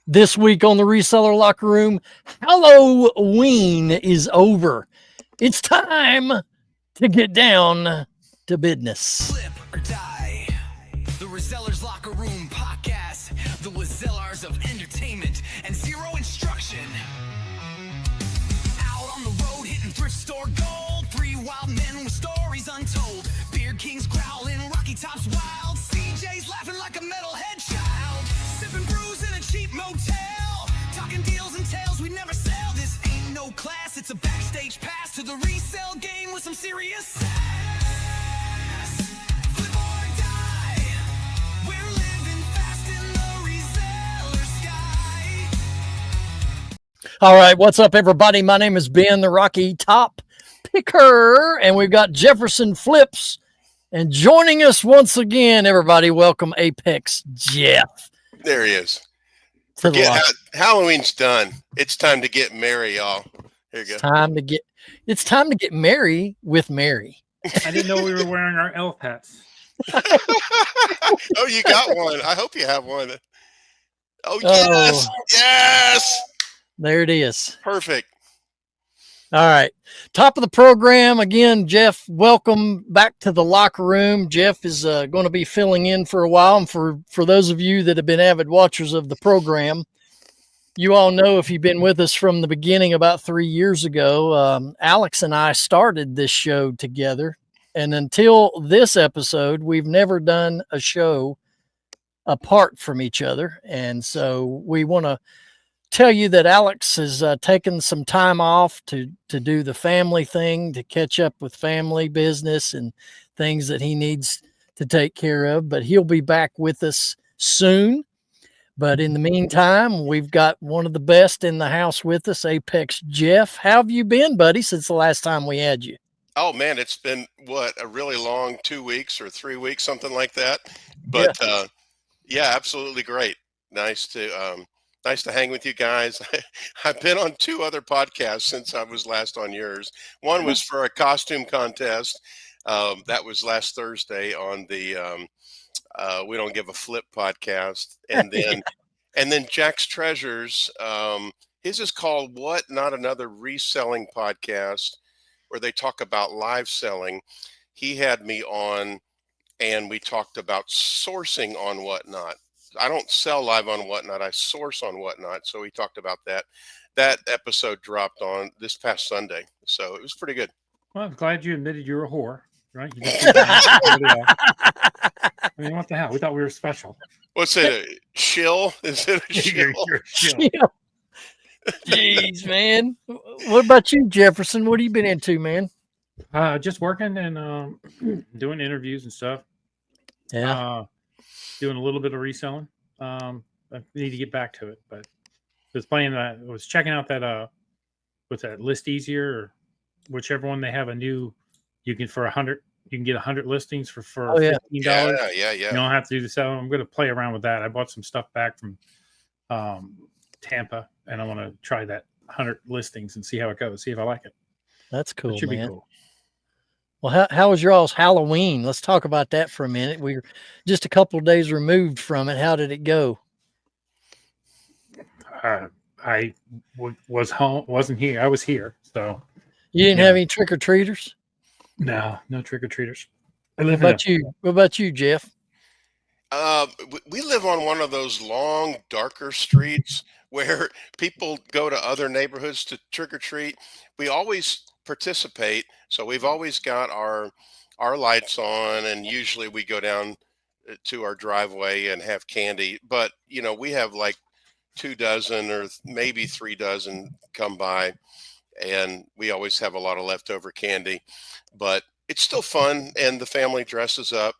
This week on the Reseller Locker Room, Halloween is over. It's time to get down to business. Flip or die. The Resellers Locker Room podcast. The Resellers of entertainment and zero instruction. Out on the road hitting thrift store gold. Three wild men with stories untold. Beard kings growling, Rocky Tops wild. CJ's laughing like a metalhead child. Sipping brews in a cheap motel. Talking deals and tales we never sell. This ain't no class, it's a backstage pass to the resale game with some serious sass. Flip or die. We're living fast in the reseller sky. All right, what's up, everybody? My name is Ben, the Rocky Top Picker, and we've got Jefferson Flips. And joining us once again, everybody, welcome Apex Jeff. There he is. Forget Halloween's done. It's time to get merry, y'all. Here you go. It's time to get merry with Mary. I didn't know we were wearing our elf hats. Oh, you got one. I hope you have one. Oh, yes. Yes. There it is. Perfect. All right. Top of the program. Again, Jeff, welcome back to the locker room. Jeff is going to be filling in for a while. And for those of you that have been avid watchers of the program, you all know, if you've been with us from the beginning about 3 years ago, Alex and I started this show together. And until this episode, we've never done a show apart from each other. And so we want to tell you that Alex has taken some time off to do the family thing, to catch up with family business and things that he needs to take care of. But he'll be back with us soon. But in the meantime, we've got one of the best in the house with us, Apex Jeff. How have you been, buddy, since the last time we had you? Oh, man, it's been, a really long 2 weeks or 3 weeks, something like that. But, yeah, absolutely great. Nice to hang with you guys. I've been on 2 other podcasts since I was last on yours. One was for a costume contest. That was last Thursday on the We Don't Give a Flip podcast. And then and then Jack's Treasures. His is called What Not Another Reselling Podcast, where they talk about live selling. He had me on and we talked about sourcing on Whatnot. I don't sell live on Whatnot. I source on Whatnot. So we talked about that. That episode dropped on this past Sunday. So it was pretty good. Well, I'm glad you admitted you're a whore, right? You just I mean, what the hell? We thought we were special. What's it? A shill? Is it a shill? You're a shill. Jeez, man. What about you, Jefferson? What have you been into, man? Just working and doing interviews and stuff. Yeah. Doing a little bit of reselling. I need to get back to it, but I was checking out that what's that, List Easier, or whichever one they have a new. You can get 100 listings for $15. Yeah. You don't have to do the selling. I'm going to play around with that. I bought some stuff back from Tampa, and I want to try that 100 listings and see how it goes. See if I like it. That's cool, It should man. be cool. Well, how was your all's Halloween? Let's talk about that for a minute. We're just a couple of days removed from it. How did it go? I was home, wasn't here. I was here, so You didn't have any trick-or-treaters? no trick or treaters. What about you, Jeff? We live on one of those long, darker streets where people go to other neighborhoods to trick or treat. We always participate, so we've always got our lights on, and usually we go down to our driveway and have candy. But we have like 2 dozen or maybe 3 dozen come by, and we always have a lot of leftover candy. But it's still fun, and the family dresses up.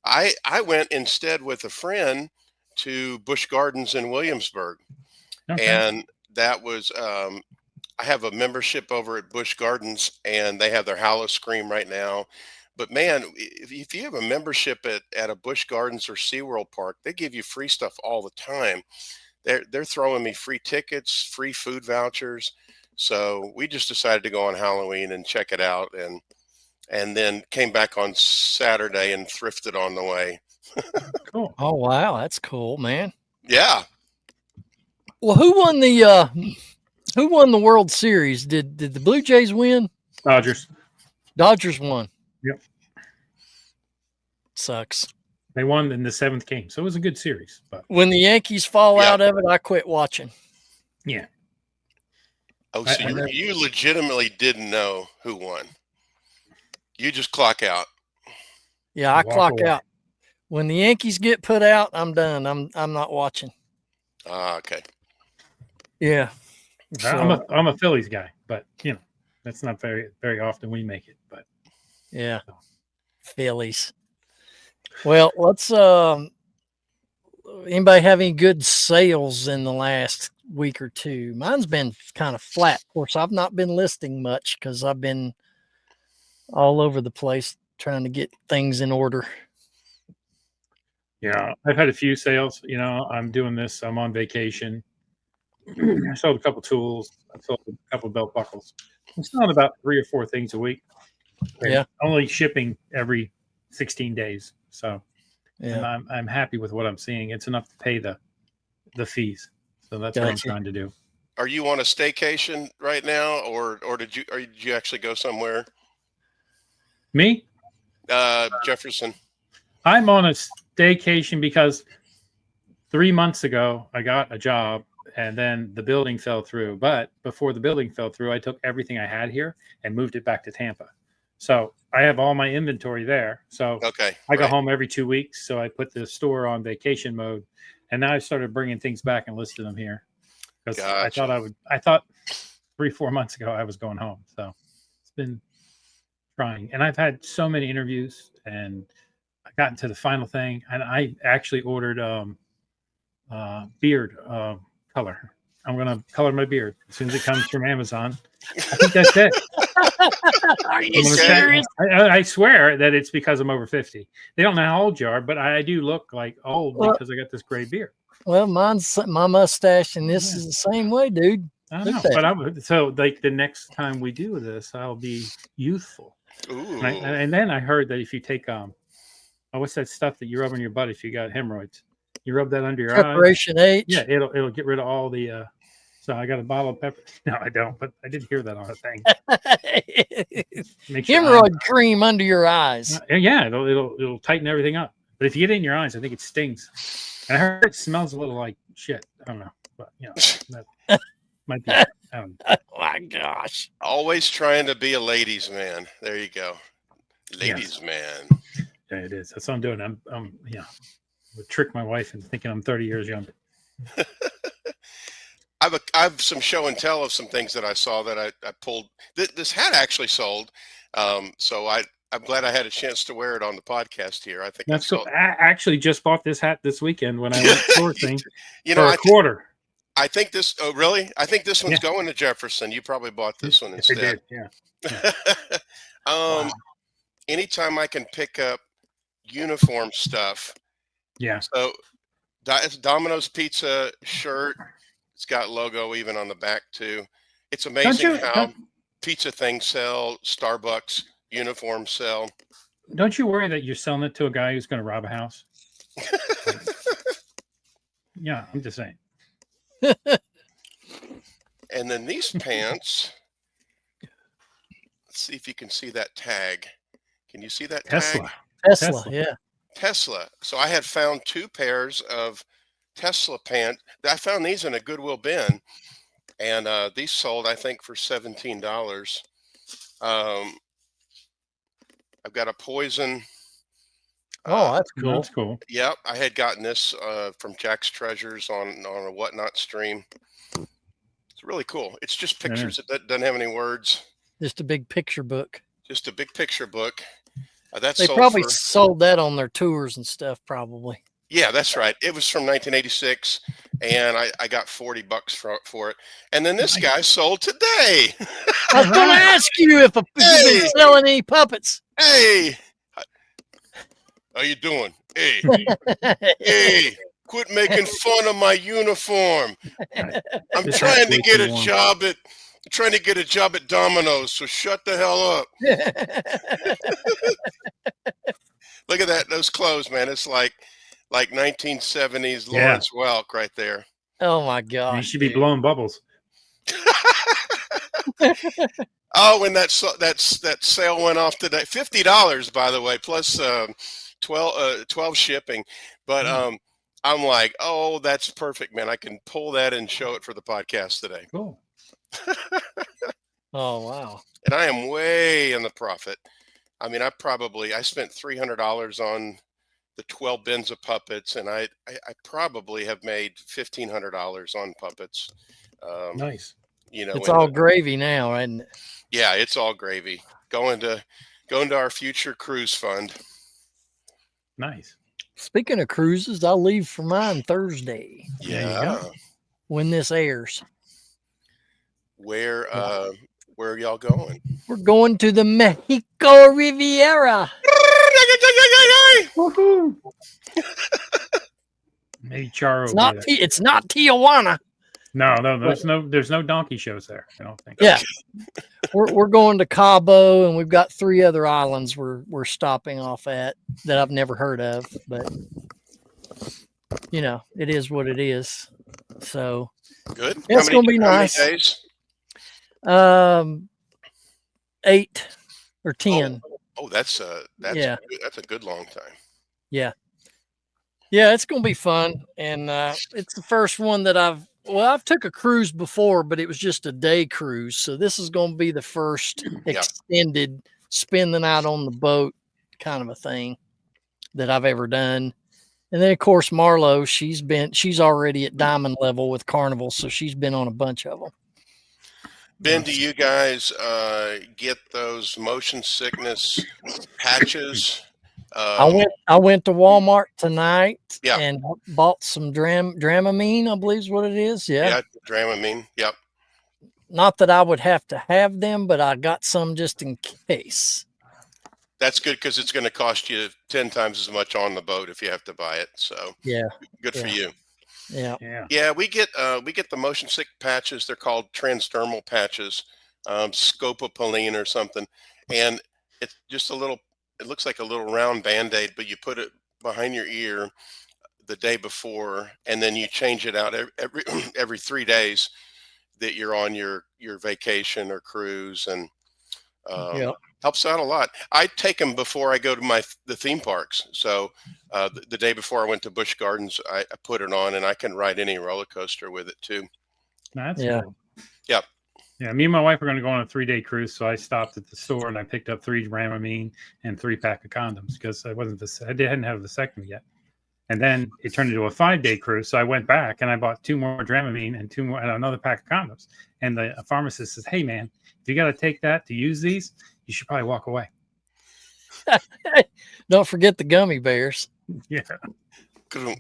I went instead with a friend to Busch Gardens in Williamsburg. Okay. And that was I have a membership over at Busch Gardens, and they have their Hallow Scream right now. But man, if you have a membership at a Busch Gardens or SeaWorld park, they give you free stuff all the time. They're throwing me free tickets, free food vouchers. So we just decided to go on Halloween and check it out, and then came back on Saturday and thrifted on the way. Cool. Oh, wow. That's cool, man. Yeah. Well, who won the World Series? Did the Blue Jays win? Dodgers. Dodgers won. Yep. Sucks. They won in the 7th game, so it was a good series. But When the Yankees fall out of it, I quit watching. yeah. Oh, so you legitimately didn't know who won. You just clock out. Yeah, I clock out. When the Yankees get put out, I'm done. I'm not watching. Ah, okay. Yeah. So, I'm a Phillies guy, but that's not very often we make it. But yeah, Phillies. Well, let's. Anybody have any good sales in the last week or two? Mine's been kind of flat. Of course, I've not been listing much because I've been all over the place trying to get things in order. Yeah, I've had a few sales. I'm doing this. I'm on vacation. I sold a couple tools. I sold a couple belt buckles. I'm selling about 3 or 4 things a week. Yeah. Only shipping every 16 days. So, Yeah. and I'm happy with what I'm seeing. It's enough to pay the fees. So that's what I'm trying to do. Are you on a staycation right now, or did you actually go somewhere? Me? Jefferson. I'm on a staycation because 3 months ago I got a job and then the building fell through. But before the building fell through, I took everything I had here and moved it back to Tampa. So I have all my inventory there. So okay, I go home every 2 weeks. So I put the store on vacation mode, and now I started bringing things back and listing them here because gotcha. I thought 3-4 months ago I was going home. So it's been trying, and I've had so many interviews, and I got into the final thing, and I actually ordered beard color. I'm gonna color my beard as soon as it comes from Amazon. I think that's it. Are you serious? I swear that it's because I'm over 50. They don't know how old you are, but I do look like old because I got this gray beard. Well, mine's my mustache, and this is the same way, dude. I don't know, but so like the next time we do this, I'll be youthful. Ooh. And then I heard that if you take what's that stuff that you rub on your butt if you got hemorrhoids? You rub that under your Preparation eyes. H. Yeah, it'll get rid of all the. So I got a bottle of pepper. No, I don't, but I did hear that on a thing. Hemorrhoid cream under your eyes. Yeah, it'll tighten everything up. But if you get it in your eyes, I think it stings. And I heard it smells a little like shit. I don't know, but that might be. I don't know. Oh my gosh! Always trying to be a ladies' man. There you go, ladies' man. Yeah, it is. That's what I'm doing. I'm would trick my wife into thinking I'm 30 years younger. I have some show and tell of some things that I saw that I pulled. This hat actually sold, so I'm glad I had a chance to wear it on the podcast here. I think that's cool. I actually just bought this hat this weekend when I went sourcing for a quarter. I think this. Oh, really? I think this one's going to Jefferson. You probably bought this one instead. I did. Yeah. Wow. Anytime I can pick up uniform stuff. Yeah. So it's Domino's Pizza shirt. It's got logo even on the back too. It's amazing how pizza things sell. Starbucks uniforms sell. Don't you worry that you're selling it to a guy who's going to rob a house? Yeah, I'm just saying. And then these pants. Let's see if you can see that tag. Can you see that tag? Tesla, yeah. Tesla. So I had found 2 pairs of Tesla pants. I found these in a Goodwill bin, and these sold, I think, for $17. I've got a Poison. Oh, that's cool. That's cool. Yep, I had gotten this from Jack's Treasures on a Whatnot stream. It's really cool. It's just pictures. It doesn't have any words. Just a big picture book. Just a big picture book. They probably sold that on their tours and stuff, probably. Yeah, that's right. It was from 1986, and I got $40 for it. And then this guy sold today. I was going to ask you if you've been selling any puppets. Hey, how you doing? Hey, hey, quit making fun of my uniform. I'm trying to get a job at Domino's, so shut the hell up. Look at that, those clothes, man. It's like 1970s Lawrence Welk right there. Oh my You gosh. should be dude. blowing bubbles. Oh, when that sale went off today, $50 by the way, plus 12 shipping. But I'm like, oh, that's perfect, man. I can pull that and show it for the podcast today. Cool. Oh wow. And I am way in the profit. I mean, I spent $300 on the 12 bins of puppets, and I probably have made $1,500 on puppets. Nice. You know, It's all gravy now, isn't it? yeah, it's all gravy. Going to our future cruise fund. Nice. Speaking of cruises, I'll leave for mine Thursday There you Yeah. go. when this airs. Where are y'all going? We're going to the Mexico Riviera. Woohoo! Maybe Charo. It's not Tijuana. No, there's no donkey shows there. I don't think. Yeah. We're going to Cabo, and we've got 3 other islands we're stopping off at that I've never heard of, but you know, it is what it is. So Good. it's gonna be nice. How many days? 8 or 10. Oh, that's Yeah. that's a good long time. Yeah, it's gonna be fun, and it's the first one that I've took a cruise before, but it was just a day cruise. So this is gonna be the first extended spend the night on the boat kind of a thing that I've ever done. And then of course Marlo, she's already at diamond level with Carnival, so she's been on a bunch of them. Ben, do you guys get those motion sickness patches? I went to Walmart tonight Yeah. and bought some Dramamine, I believe is what it is. Yeah, Dramamine. Yep. Not that I would have to have them, but I got some just in case. That's good because it's going to cost you 10 times as much on the boat if you have to buy it. So Yeah. good for you. Yeah. Yeah, we get the motion sick patches. They're called transdermal patches, scopolamine or something, and it's just a little. It looks like a little round Band-Aid, but you put it behind your ear the day before, and then you change it out every 3 days that you're on your vacation or cruise, and helps out a lot. I take them before I go to the theme parks. So the day before I went to Busch Gardens, I put it on, and I can ride any roller coaster with it too. That's cool. Yep. Yeah, me and my wife are going to go on a 3-day cruise, so I stopped at the store and I picked up 3 Dramamine and 3 pack of condoms because I hadn't had a vasectomy yet. And then it turned into a 5-day cruise, so I went back and I bought 2 more Dramamine and another pack of condoms. And the pharmacist says, "Hey man, if you got to take that to use these, you should probably walk away." Don't forget the gummy bears. Yeah, the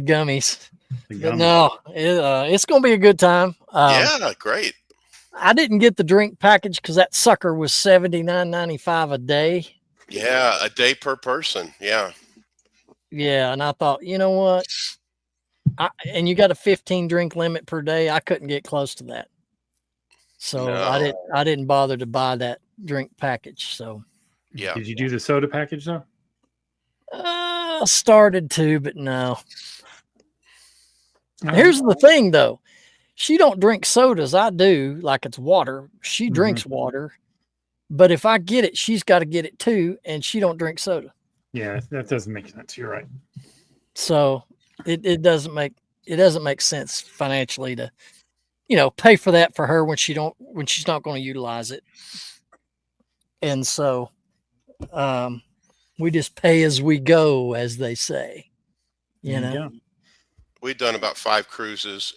gummies. But no, it's going to be a good time. Yeah, great. I didn't get the drink package because that sucker was $79.95 a day. Yeah, a day per person. Yeah. Yeah, and I thought, you know what? And you got a 15 drink limit per day. I couldn't get close to that, so No. I didn't bother to buy that drink package. So Yeah. Did you do the soda package though? I started to, but no. Here's the thing, though. She don't drink sodas. I do, like it's water. She drinks water, but if I get it, she's got to get it too, and she don't drink soda. Yeah, that doesn't make sense. You're right. So it doesn't make sense financially to, pay for that for her when she's not going to utilize it. And so, we just pay as we go, as they say, Yeah. We've done about 5 cruises,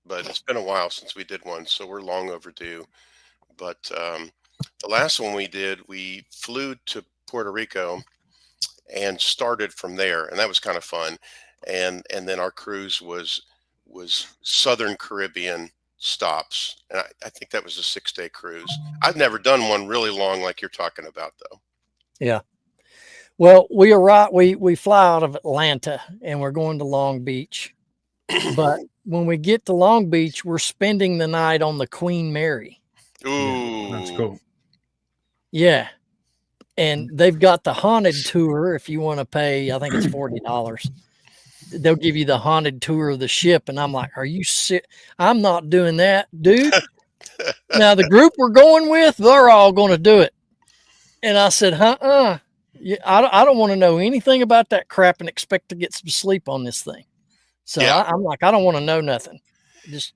but it's been a while since we did one, so we're long overdue. But the last one we did, we flew to Puerto Rico and started from there, and that was kind of fun. And then our cruise was Southern Caribbean stops, and I think that was a 6-day cruise. I've never done one really long like you're talking about, though. Yeah. Well, we fly out of Atlanta and we're going to Long Beach. But when we get to Long Beach, we're spending the night on the Queen Mary. Ooh, Yeah, that's cool. Yeah. And they've got the haunted tour if you want to pay, I think it's $40. they'll give you the haunted tour of the ship, and I'm like, are you sick? I'm not doing that, dude. Now the group we're going with, they're all going to do it. And I said, yeah, I don't want to know anything about that crap and expect to get some sleep on this thing. So Yeah. I'm like, I don't want to know nothing. Just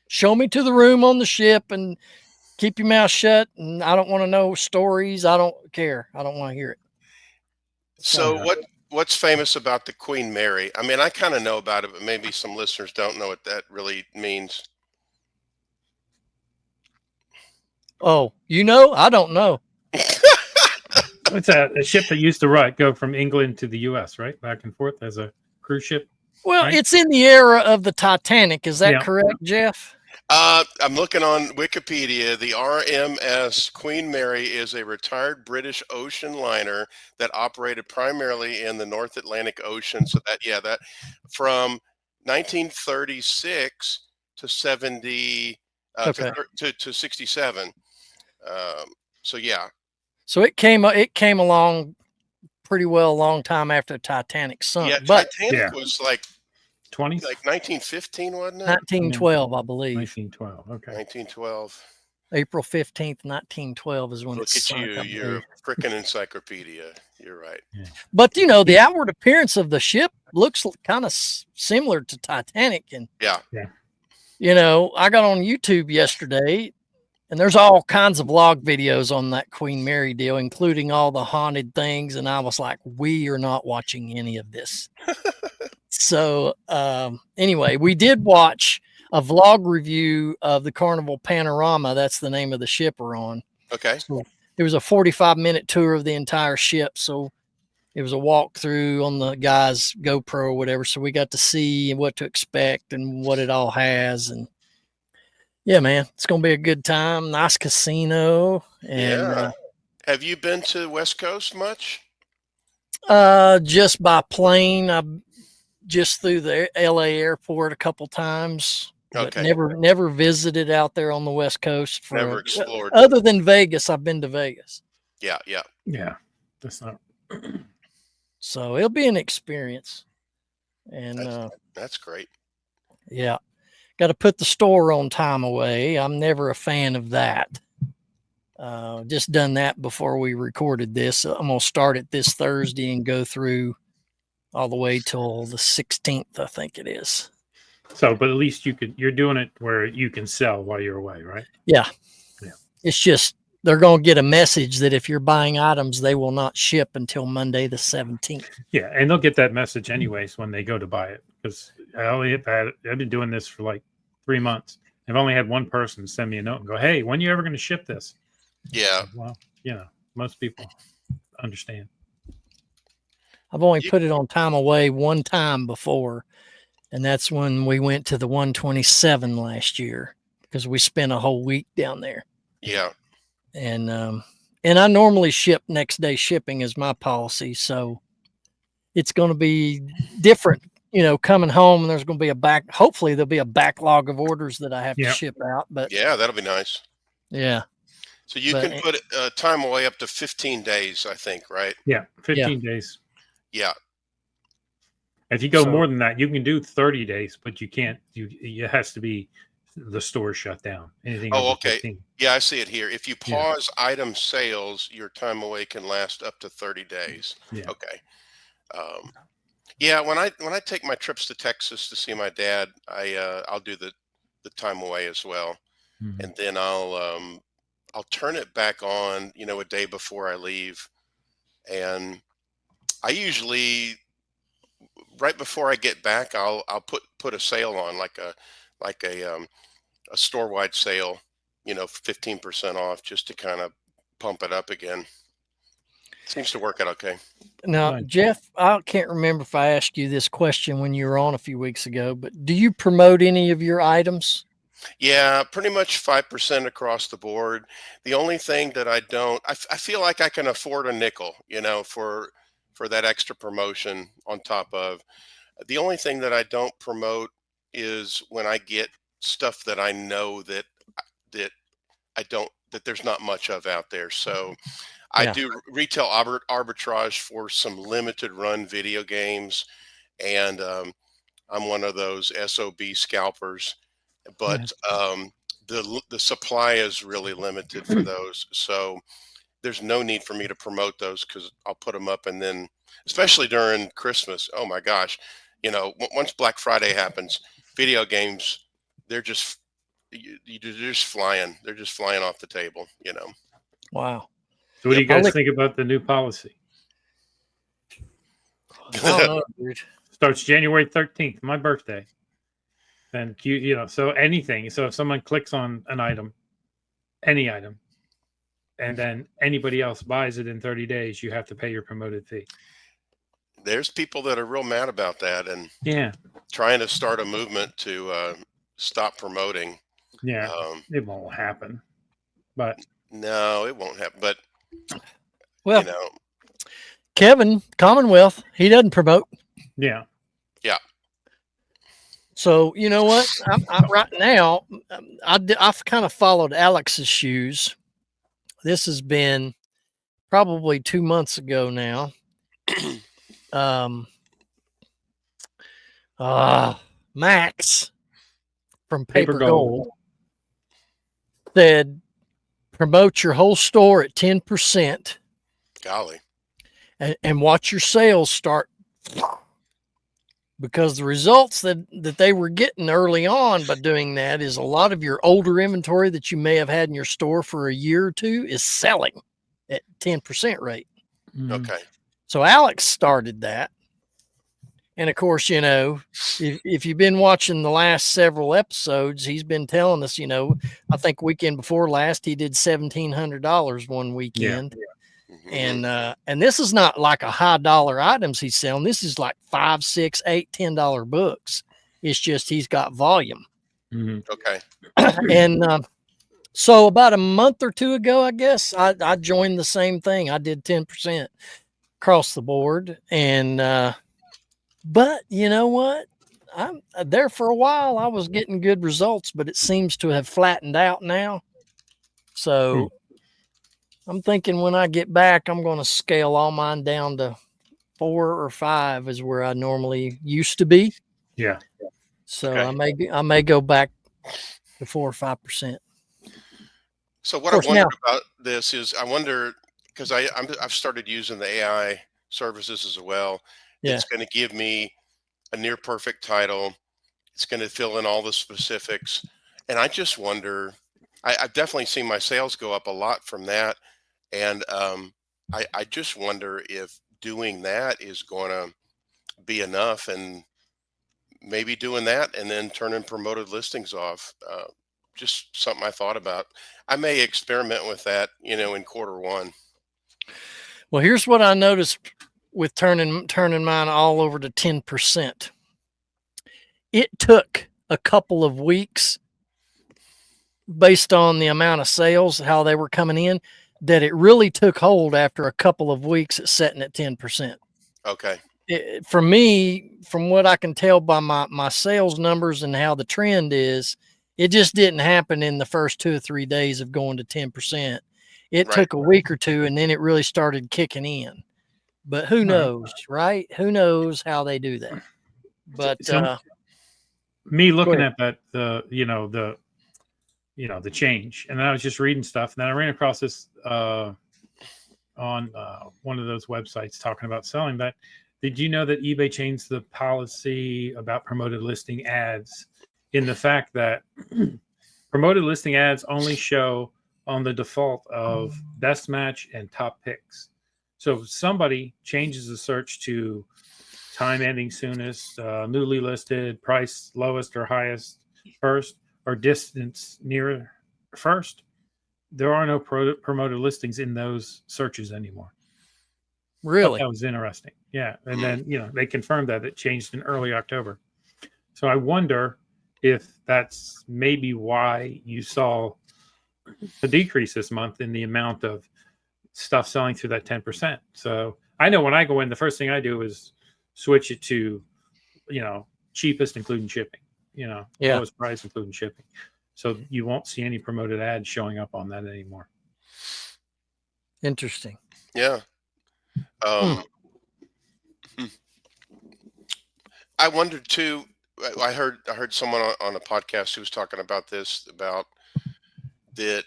show me to the room on the ship and keep your mouth shut. And I don't want to know stories. I don't care. I don't want to hear it. So what's famous about the Queen Mary? I mean, I kind of know about it, but maybe some listeners don't know what that really means. Oh, I don't know. It's a ship that used to go from England to the U.S., right? Back and forth as a cruise ship. Well, right? it's in the era of the Titanic. Is that Yeah. correct, Jeff? I'm looking on Wikipedia. The RMS Queen Mary is a retired British ocean liner that operated primarily in the North Atlantic Ocean. So that from 1936 to 70 Okay. to 67. So yeah, So it came along pretty well a long time after Titanic sunk, yeah. but Titanic was like 20s? 1915, wasn't it? 1912, I believe. 1912. Okay. 1912. April 15th, 1912 is when it Look at sunk, you. I You're a believe. freaking encyclopedia. You're right. But the outward appearance of the ship looks kind of similar to Titanic, and Yeah. I got on YouTube yesterday, and there's all kinds of vlog videos on that Queen Mary deal, including all the haunted things, and I was like, we are not watching any of this. So anyway, we did watch a vlog review of the Carnival Panorama. That's the name of the ship we're on. Okay. So it was a 45-minute tour of the entire ship. So it was a walkthrough on the guy's GoPro or whatever. So we got to see what to expect and what it all has. And yeah, man, it's going to be a good time. Nice casino. And Yeah. Have you been to the West Coast much? just by plane, I just through the LA airport a couple times. But Okay. never visited out there on the West Coast. Never explored. Other than Vegas, I've been to Vegas. Yeah. Yeah. That's not. So it'll be an experience. And That's great. yeah, got to put the store on time away. I'm never a fan of that. Just done that before we recorded this. I'm going to start it this Thursday and go through all the way till the 16th, I think it is. So, but at least you're doing it where you can sell while you're away, right? Yeah. Yeah. It's just, they're going to get a message that if you're buying items, they will not ship until Monday, the 17th. Yeah. And they'll get that message anyways when they go to buy it. Because I've been doing this for like 3 months. I've only had one person send me a note and go, hey, when are you ever going to ship this? Yeah. Well, most people understand. I've only put it on time away one time before, and that's when we went to the 127 last year because we spent a whole week down there. Yeah. And I normally ship next day shipping is my policy, so it's going to be different. Coming home, and there's going to be hopefully there'll be a backlog of orders that I have to ship out. But yeah, that'll be nice. Yeah. So you can put time away up to 15 days, I think, right? Yeah, 15 days. Yeah. If you go more than that, you can do 30 days, but you can't. It has to be the store shut down. Anything. Oh, okay. 15. Yeah, I see it here. If you pause item sales, your time away can last up to 30 days. Yeah. Okay. Yeah, when I take my trips to Texas to see my dad, I'll do the time away as well, and then I'll turn it back on, a day before I leave, and I usually right before I get back, I'll put a sale on like a store wide sale, 15% off, just to kind of pump it up again. Seems to work out okay. Now, Jeff, I can't remember if I asked you this question when you were on a few weeks ago, but do you promote any of your items? Yeah, pretty much 5% across the board. The only thing that I don't, I feel like I can afford a nickel, for that extra promotion on top of. The only thing that I don't promote is when I get stuff that I know that there's not much of out there. So I do retail arbitrage for some limited run video games, and I'm one of those SOB scalpers, but the supply is really limited for those. So there's no need for me to promote those because I'll put them up, and then especially during Christmas, oh my gosh, once Black Friday happens, video games, they're just they're just flying. They're just flying off the table. Wow. So what do Yep. you guys think about the new policy? I don't know, dude. Starts January 13th, my birthday. Then so anything. So if someone clicks on an item, any item, and then anybody else buys it in 30 days, you have to pay your promoted fee. There's people that are real mad about that and trying to start a movement to stop promoting. Yeah, it won't happen. But no, it won't happen. But well, Kevin Commonwealth, he doesn't promote. Yeah. So you know what? Right now, I've kind of followed Alex's shoes. This has been probably 2 months ago now. Max from Paper Gold said, promote your whole store at 10%. Golly. And watch your sales start, because the results that they were getting early on by doing that is a lot of your older inventory that you may have had in your store for a year or two is selling at 10% rate. Okay. So Alex started that. And of course, if you've been watching the last several episodes, he's been telling us, I think weekend before last, he did $1,700 one weekend. Yeah. And this is not like a high dollar items he's selling. This is like $5, $6, $8, $10 books. It's just he's got volume. Okay. And so about a month or two ago, I guess I joined the same thing. I did 10% across the board. And but you know what? I'm there for a while. I was getting good results, but it seems to have flattened out now. So I'm thinking when I get back, I'm going to scale all mine down to 4 or 5 is where I normally used to be. Yeah. So I may go back to 4 or 5%. So what I wondered about this is I wonder, because I've started using the AI services as well. Yeah. It's going to give me a near perfect title. It's going to fill in all the specifics. And I just wonder, I've definitely seen my sales go up a lot from that. And I just wonder if doing that is going to be enough, and maybe doing that and then turning promoted listings off. Just something I thought about. I may experiment with that, in Q1. Well, here's what I noticed with turning mine all over to 10%. It took a couple of weeks based on the amount of sales, how they were coming in, that it really took hold after a couple of weeks at setting at 10%. Okay. For me, from what I can tell by my sales numbers and how the trend is, it just didn't happen in the first 2 or 3 days of going to 10%. It took a week or two, and then it really started kicking in. But who knows, right? Who knows how they do that? But me looking at that, the change, and then I was just reading stuff, and then I ran across this on one of those websites talking about selling that. Did you know that eBay changed the policy about promoted listing ads in the fact that promoted listing ads only show on the default of best match and top picks? So if somebody changes the search to time ending soonest, newly listed, price lowest or highest first, or distance nearer first, there are no promoted listings in those searches anymore. Really? That was interesting. Yeah. And then, they confirmed that it changed in early October. So I wonder if that's maybe why you saw a decrease this month in the amount of stuff selling through that 10%. So I know when I go in, the first thing I do is switch it to, cheapest, including shipping, lowest price, including shipping. So you won't see any promoted ads showing up on that anymore. Interesting. Yeah. I wondered too. I heard someone on a podcast who was talking about this, about that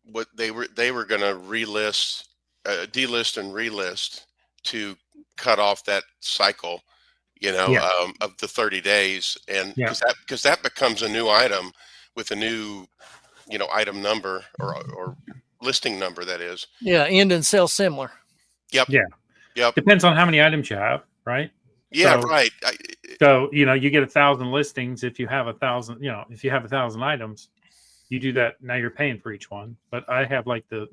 what they were going to relist, delist and relist to cut off that cycle, Yeah. of the 30 days, and Yeah. because that becomes a new item with a new, item number, or listing number, that is. Yeah, end and sell similar. Yep. Yeah. Yep. Depends on how many items you have, right? Yeah. So, Right. you get 1,000 listings. If you have 1,000, if you have 1,000 items, you do that. Now you're paying for each one. But I have like the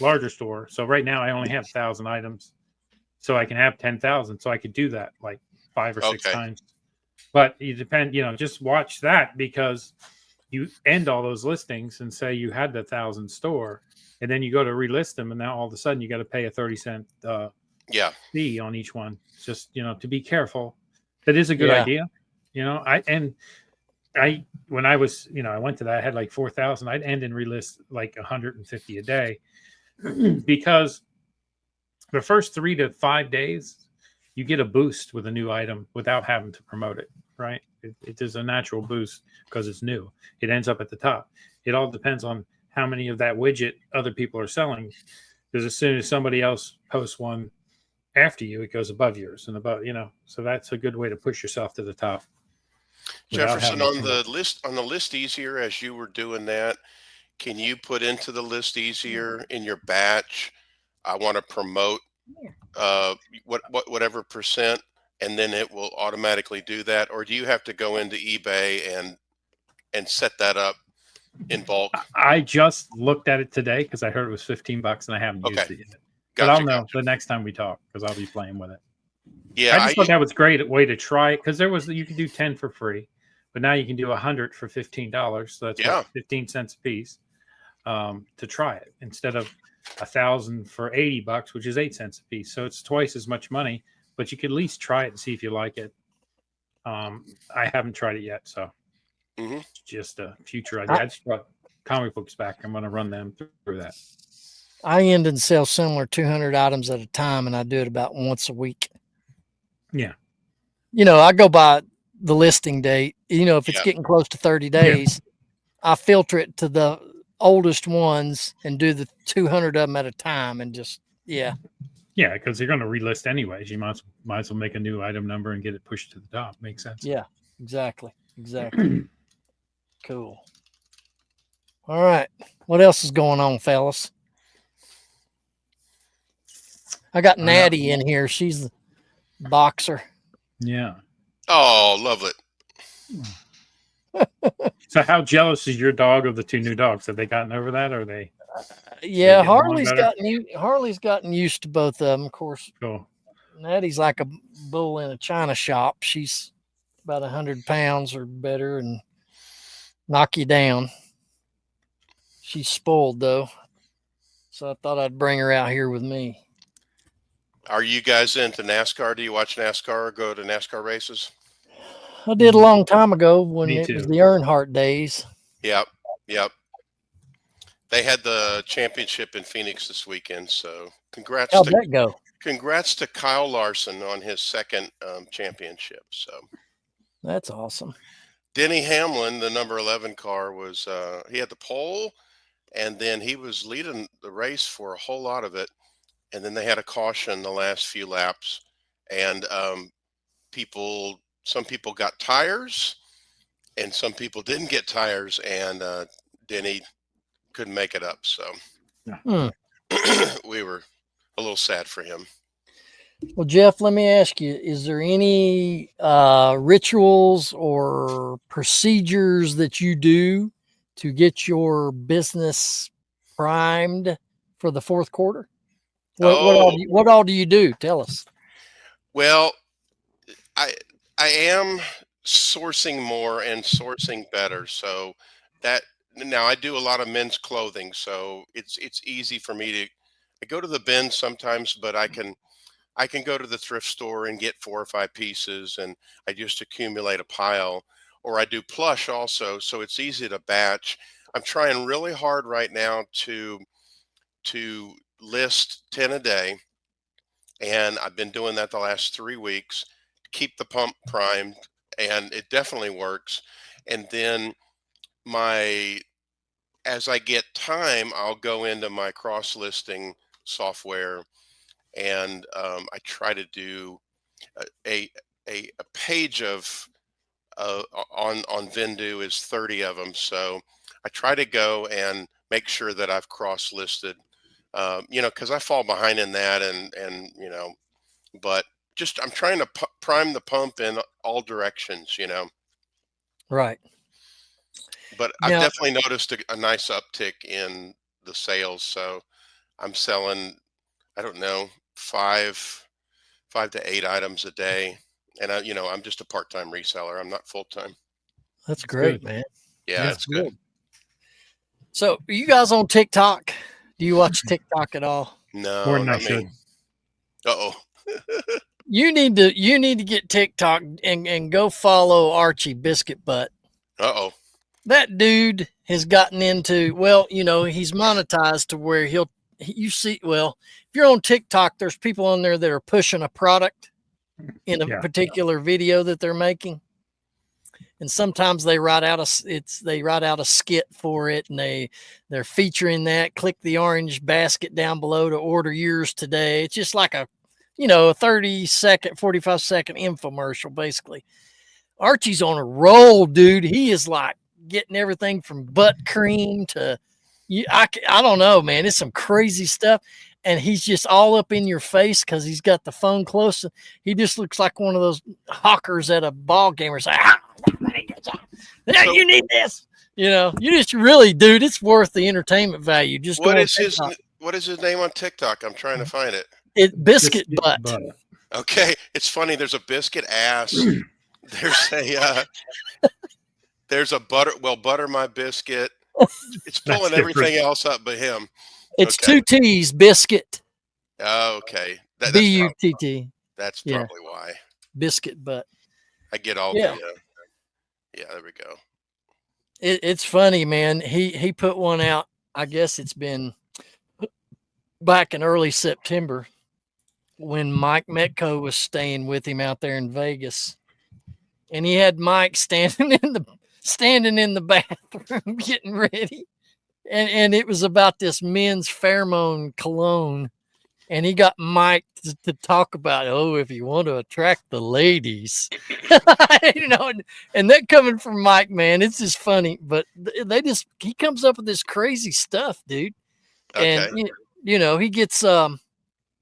larger store. So right now I only have 1,000 items. So I can have 10,000. So I could do that like 5 or 6 Okay. times. But you depend, just watch that, because you end all those listings and say you had the 1,000 store, and then you go to relist them, and now all of a sudden you got to pay a 30-cent Yeah. fee on each one. Just to be careful. That is a good Yeah. idea. I when I was I went to that, I had like 4,000. I'd end and relist like 150 a day because the first 3 to 5 days you get a boost with a new item without having to promote it. Right? It is a natural boost because it's new. It ends up at the top. It all depends on how many of that widget other people are selling. Because as soon as somebody else posts one after you, it goes above yours and above. So that's a good way to push yourself to the top without Jefferson, having to on promote. the list easier, as you were doing that, can you put into the list easier in your batch, I want to promote uh whatever percent, and then it will automatically do that? Or do you have to go into eBay and set that up in bulk? I just looked at it today because I heard it was $15 and I haven't Okay. used it yet. But I'll Gotcha. know Gotcha. the next time we talk because I'll be playing with it. Yeah. I just thought that was a great way to try it, because you can do 10 for free, but now you can do 100 for $15. So that's Yeah. 15 cents a piece, to try it, instead of 1,000 for $80, which is 8 cents a piece. So it's twice as much money, but you could at least try it and see if you like it. I haven't tried it yet, so Hmm. it's just a future idea. I just brought comic books back. I'm going to run them through that. I end and sell similar 200 items at a time, and I do it about once a week. Yeah. I go by the listing date. If it's Yeah. getting close to 30 days, I filter it to the oldest ones and do the 200 of them at a time, and just Yeah, because you're going to relist anyways. You might as well make a new item number and get it pushed to the top. Makes sense. yeah, exactly. Cool. All right, what else is going on, fellas? I got Natty in here. She's the boxer. Yeah. Oh, love it. So how jealous is your dog of the 2 new dogs? Have they gotten over that, or are they? Yeah, getting along Harley's gotten used to both of them. Of course, Cool. Natty's like a bull in a china shop. She's about 100 pounds or better and knock you down. She's spoiled though, so I thought I'd bring her out here with me. Are you guys into NASCAR? Do you watch NASCAR or go to NASCAR races? I did a long time ago when Me it was too. the Earnhardt days. Yep. Yep. They had the championship in Phoenix this weekend, so congrats How'd to that go? congrats to Kyle Larson on his second championship. So That's awesome. Denny Hamlin, the number 11 car, he had the pole, and then he was leading the race for a whole lot of it, and then they had a caution the last few laps, and some people got tires, and some people didn't get tires, and Denny couldn't make it up. So we were a little sad for him. Well, Jeff, let me ask you, is there any rituals or procedures that you do to get your business primed for the fourth quarter? What all do you do? Tell us. Well, I am sourcing more and sourcing better. So that now I do a lot of men's clothing, so it's easy for me to. I go to the bin sometimes, but I can go to the thrift store and get 4 or 5 pieces, and I just accumulate a pile. Or I do plush also, so it's easy to batch. I'm trying really hard right now to list 10 a day, and I've been doing that the last 3 weeks. keep the pump primed, and it definitely works. And then as I get time, I'll go into my cross listing software, and I try to do a a page of on Vendu is 30 of them. So I try to go and make sure that I've cross listed, because I fall behind in that, and but just I'm trying to prime the pump in all directions. Right. But I've Now, definitely noticed a nice uptick in the sales. So I'm selling, I don't know, five to eight items a day. And I'm just a part-time reseller. I'm not full-time. that's That's great, good. man. Yeah, Yeah. it's good. So, are you guys on TikTok? Do you watch TikTok at all? More No, than I not should. me. Uh-oh. You need to get TikTok and go follow Archie Biscuit Butt. Uh-oh. That dude has gotten into, well, he's monetized to where you see, well, if you're on TikTok, there's people on there that are pushing a product in a Yeah. particular video that they're making. And sometimes they write out a skit for it, and they're featuring that. Click the orange basket down below to order yours today. It's just like a 30-second, 45-second infomercial, basically. Archie's on a roll, dude. He is like getting everything from butt cream to I don't know, man. It's some crazy stuff. And he's just all up in your face because he's got the phone close. He just looks like one of those hawkers at a ball game or something. Yeah, So you need this. You just really, dude, it's worth the entertainment value. Just go what on is his TikTok. what is his name on TikTok? I'm trying to find it. It biscuit butt. Okay, it's funny. There's a biscuit ass. There's a butter my biscuit. It's pulling everything else up but him. It's Okay. 2 T's, biscuit. Oh, okay. B-U-T-T. That's Yeah. probably why Biscuit butt. I get all Yeah. yeah. There we go. It's funny, man. He put one out. I guess it's been back in early September when Mike Metco was staying with him out there in Vegas, and he had Mike standing in the bathroom getting ready, and it was about this men's pheromone cologne, and he got Mike to talk about, if you want to attract the ladies, and that coming from Mike, man, it's just funny, but he comes up with this crazy stuff, dude. Okay. And he gets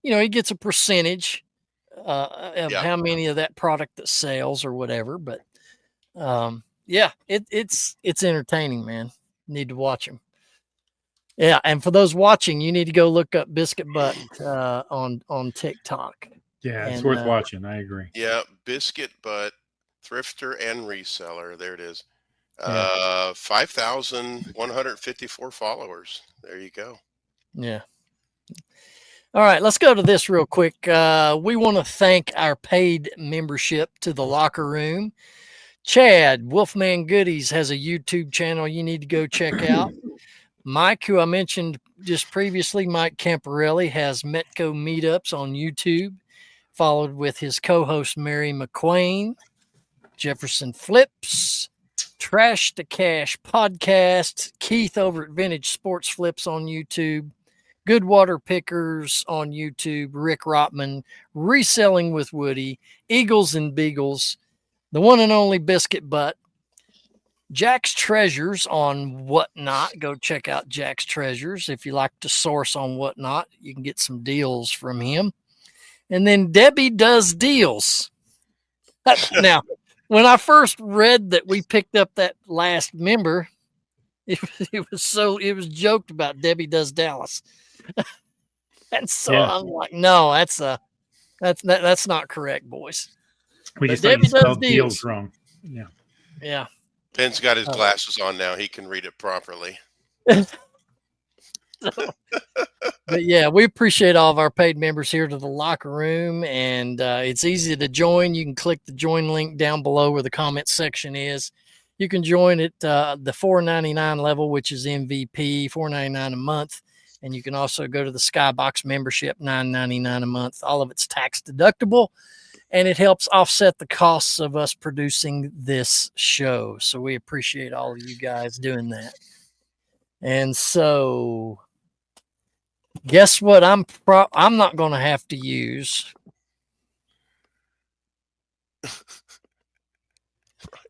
he gets a percentage of how many of that product that sells or whatever. But it's entertaining, man. Need to watch him. Yeah, and for those watching, you need to go look up Biscuit Butt on TikTok. Yeah, it's worth watching. I agree. Yeah, Biscuit Butt, thrifter and reseller. There it is. 5,154 followers. There you go. Yeah. All right, let's go to this real quick. We want to thank our paid membership to the Locker Room. Chad, Wolfman Goodies, has a YouTube channel you need to go check out. Mike, who I mentioned just previously, Mike Camparelli, has Metco meetups on YouTube, followed with his co-host Mary McQueen. Jefferson Flips, Trash to Cash podcast, Keith over at Vintage Sports Flips on YouTube, Good Water Pickers on YouTube, Rick Rotman, Reselling with Woody, Eagles and Beagles, the one and only Biscuit Butt, Jack's Treasures on Whatnot. Go check out Jack's Treasures. If you like to source on Whatnot, you can get some deals from him. And then Debbie Does Deals. Now, when I first read that we picked up that last member, it was joked about Debbie Does Dallas. And so I'm like, no, that's not correct, boys. We But just Debbie Does spelled Deals. deals wrong. Yeah. Yeah. Ben's got his glasses on now. He can read it properly. But yeah, we appreciate all of our paid members here to the Locker Room, and it's easy to join. You can click the join link down below where the comment section is. You can join at the $4.99 level, which is MVP, $4.99 a month. And you can also go to the Skybox membership, $9.99 a month. All of it's tax deductible. and it helps offset the costs of us producing this show. So we appreciate all of you guys doing that. And so guess what I'm not going to have to use.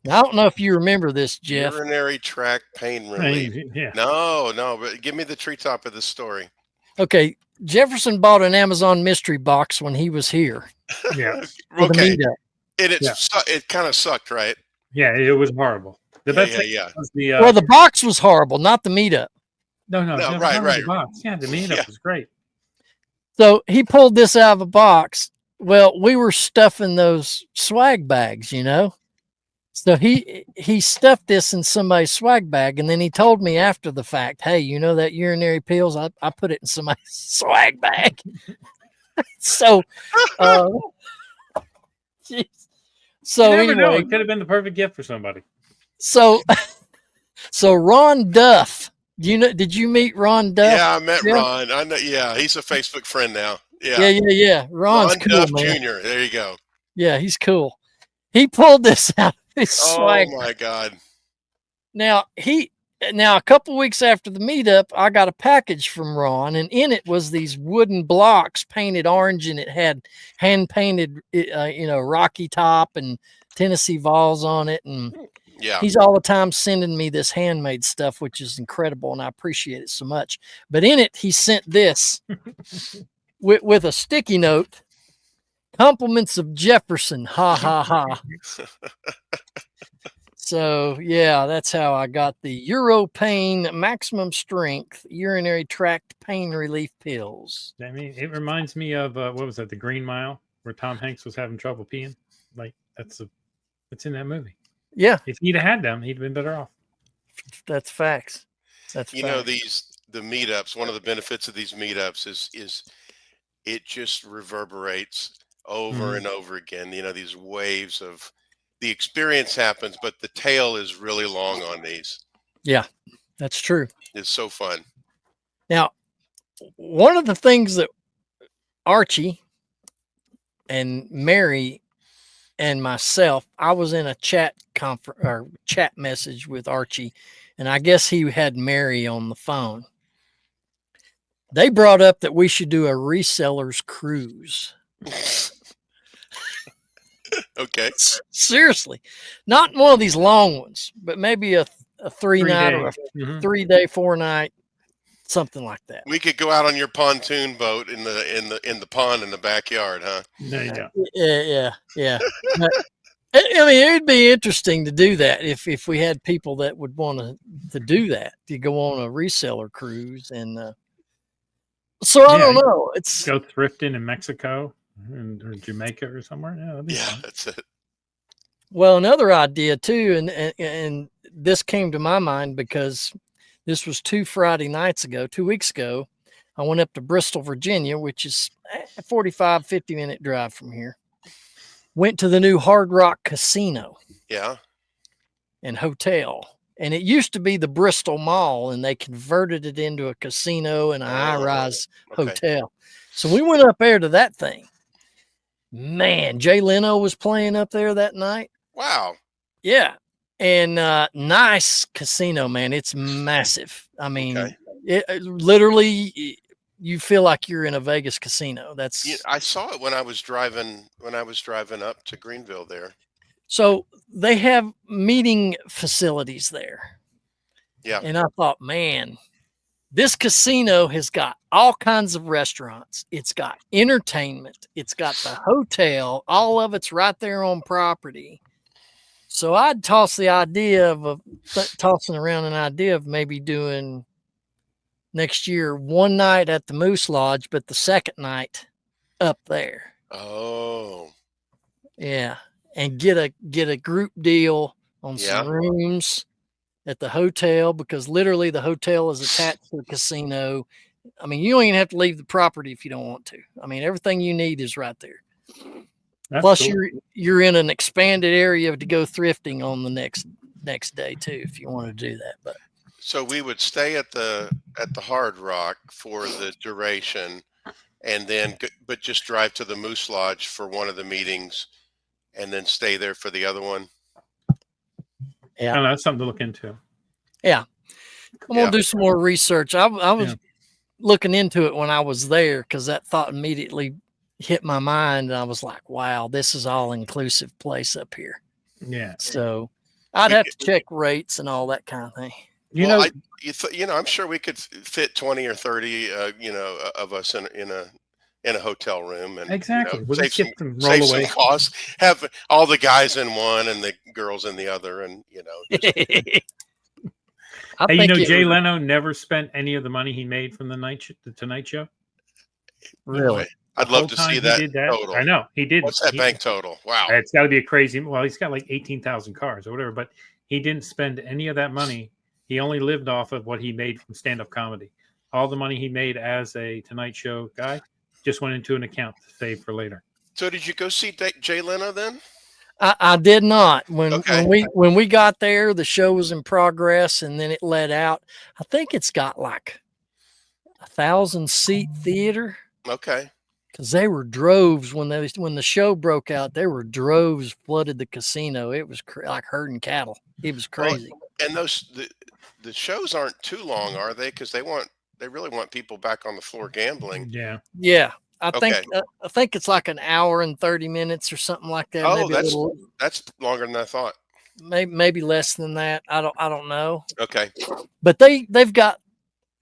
Now, I don't know if you remember this, Jeff. Urinary tract pain relief. Yeah. No, but give me the treetop of the story. Okay, Jefferson bought an Amazon mystery box when he was here. Yeah. For the Okay. meetup. It kind of sucked, right? Yeah, it was horrible. The best thing was the well, the box was horrible, not the meetup. no, right. The box. Yeah, the meetup was great. So he pulled this out of a box. Well, we were stuffing those swag bags, you know. So he stuffed this in somebody's swag bag, and then he told me after the fact, "Hey, you know that urinary pills? I put it in somebody's swag bag." So, geez. So You never know. anyway, It could have been the perfect gift for somebody. so Ron Duff, did you meet Ron Duff? Yeah, I met Yeah. Ron. I know. Yeah, he's a Facebook friend now. Yeah. Ron's Ron cool, Duff man. Jr. There you go. Yeah, he's cool. He pulled this out of his swag. Oh my God. Now a couple weeks after the meetup, I got a package from Ron, and in it was these wooden blocks painted orange, and it had hand painted, Rocky Top and Tennessee Vols on it. And Yeah. he's all the time sending me this handmade stuff, which is incredible, and I appreciate it so much. But in it, he sent this with a sticky note. Compliments of Jefferson. Ha ha ha. So yeah, that's how I got the Europain maximum strength urinary tract pain relief pills. I mean, it reminds me of what was that? The Green Mile, where Tom Hanks was having trouble peeing. Like it's in that movie. Yeah, If he'd have had them, he'd been better off. that's facts. That's You facts. know, the meetups, one of the benefits of these meetups is it just reverberates over and over again. You know, these waves of the experience happens, but the tail is really long on these. Yeah, that's true. It's so fun. Now, one of the things that Archie and Mary and myself, I was in a chat message with Archie, and I guess he had Mary on the phone. They brought up that we should do a resellers cruise. Okay. Seriously, not one of these long ones, but maybe a 3-night or a 3-day, 4-night, something like that. We could go out on your pontoon boat in the pond in the backyard, huh? There you go. Yeah. But, I mean, it'd be interesting to do that if we had people that would want to do that, to go on a reseller cruise. And so I don't know. It's go thrifting in Mexico or Jamaica or somewhere. Yeah, that'd be fun. That's it. Well, another idea too, and this came to my mind because this was 2 weeks ago. I went up to Bristol, Virginia, which is a 50-minute drive from here. Went to the new Hard Rock Casino. Yeah. And hotel. And it used to be the Bristol Mall, and they converted it into a casino and a high-rise hotel. So we went up there to that thing. Man, Jay Leno was playing up there that night. Wow. Yeah. And nice casino, man. It's massive. I mean, it literally, you feel like you're in a Vegas casino. I saw it when I was driving up to Greenville there. So they have meeting facilities there. Yeah. And I thought, man, this casino has got all kinds of restaurants. It's got entertainment. It's got the hotel. All of it's right there on property. So I'd tossing around an idea of maybe doing next year 1 night at the Moose Lodge, but the second night up there. Oh. Yeah. And get a group deal on some rooms at the hotel, because literally the hotel is attached to the casino. I mean, you don't even have to leave the property if you don't want to. I mean, everything you need is right there. That's Plus, cool. you're in an expanded area to go thrifting on the next day too, if you want to do that. But so we would stay at the Hard Rock for the duration, and then but just drive to the Moose Lodge for one of the meetings, and then stay there for the other one. I don't know, that's something to look into. Yeah. I'm Yeah. gonna do some more research. I was Yeah. looking into it when I was there because that thought immediately hit my mind, and I was like, "Wow, this is all inclusive place up here." Yeah. So I'd have to check rates and all that kind of thing. You Well, know, I'm sure we could fit 20 or 30, of us in a hotel room, and exactly. We'll save just some get some save some rollaway. costs. Have all the guys in one and the girls in the other, and just I Hey, think it Jay would Leno never spent any of the money he made from the Tonight Show. boy, really. The I'd love whole to time see he that did that, total. I know he didn't. What's that bank total? Wow. It's got to be a crazy. Well, he's got like 18,000 cars or whatever, but he didn't spend any of that money. He only lived off of what he made from stand-up comedy. All the money he made as a Tonight Show guy just went into an account to save for later. So did you go see Jay Leno then? I did not. When Okay. when we got there, the show was in progress, and then it let out. I think it's got like 1,000-seat theater Okay. because they were droves when the show broke out. There were droves flooded the casino. It was like herding cattle. It was Well, crazy. and the shows aren't too long, are they? Because they really want people back on the floor gambling. Yeah. Yeah, I Okay. think it's like an hour and 30 minutes or something like that. Oh, Maybe a little, that's longer than I thought. maybe less than that. I don't know. Okay. But they've got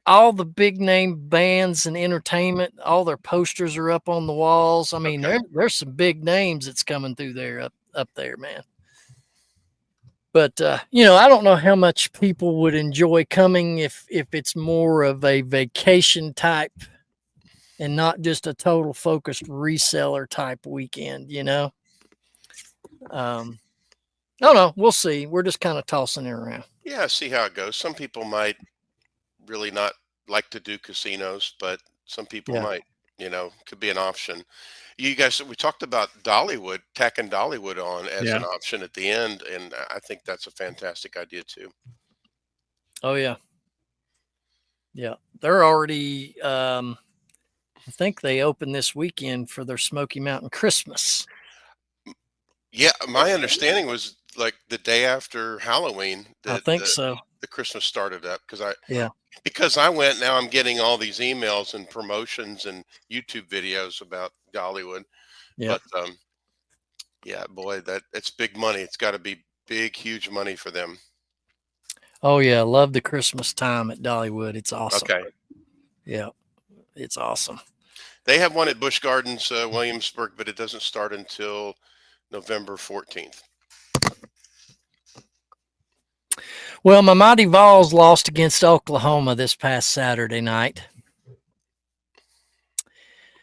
all the big name bands and entertainment. All their posters are up on the walls. I mean, Okay. there's some big names that's coming through there up there, man. But I don't know how much people would enjoy coming if it's more of a vacation type and not just a total focused reseller type weekend. I don't know. We'll see. We're just kind of tossing it around. Yeah, see how it goes. Some people might really not like to do casinos, but some people Yeah. might, could be an option. You guys, we talked about Dollywood, tacking Dollywood on as an Yeah. option at the end, and I think that's a fantastic idea too. Oh yeah. Yeah. They're already I think they open this weekend for their Smoky Mountain Christmas. Yeah, my understanding was like the day after Halloween I that think so. the Christmas started up Yeah. because I went. Now I'm getting all these emails and promotions and YouTube videos about Dollywood. Yeah. But yeah, boy, it's big money. It's got to be big, huge money for them. Oh yeah. Love the Christmas time at Dollywood. It's awesome. Okay. Yeah. It's awesome. They have one at Busch Gardens, Williamsburg, but it doesn't start until November 14th. Well, my Mighty Vols lost against Oklahoma this past Saturday night.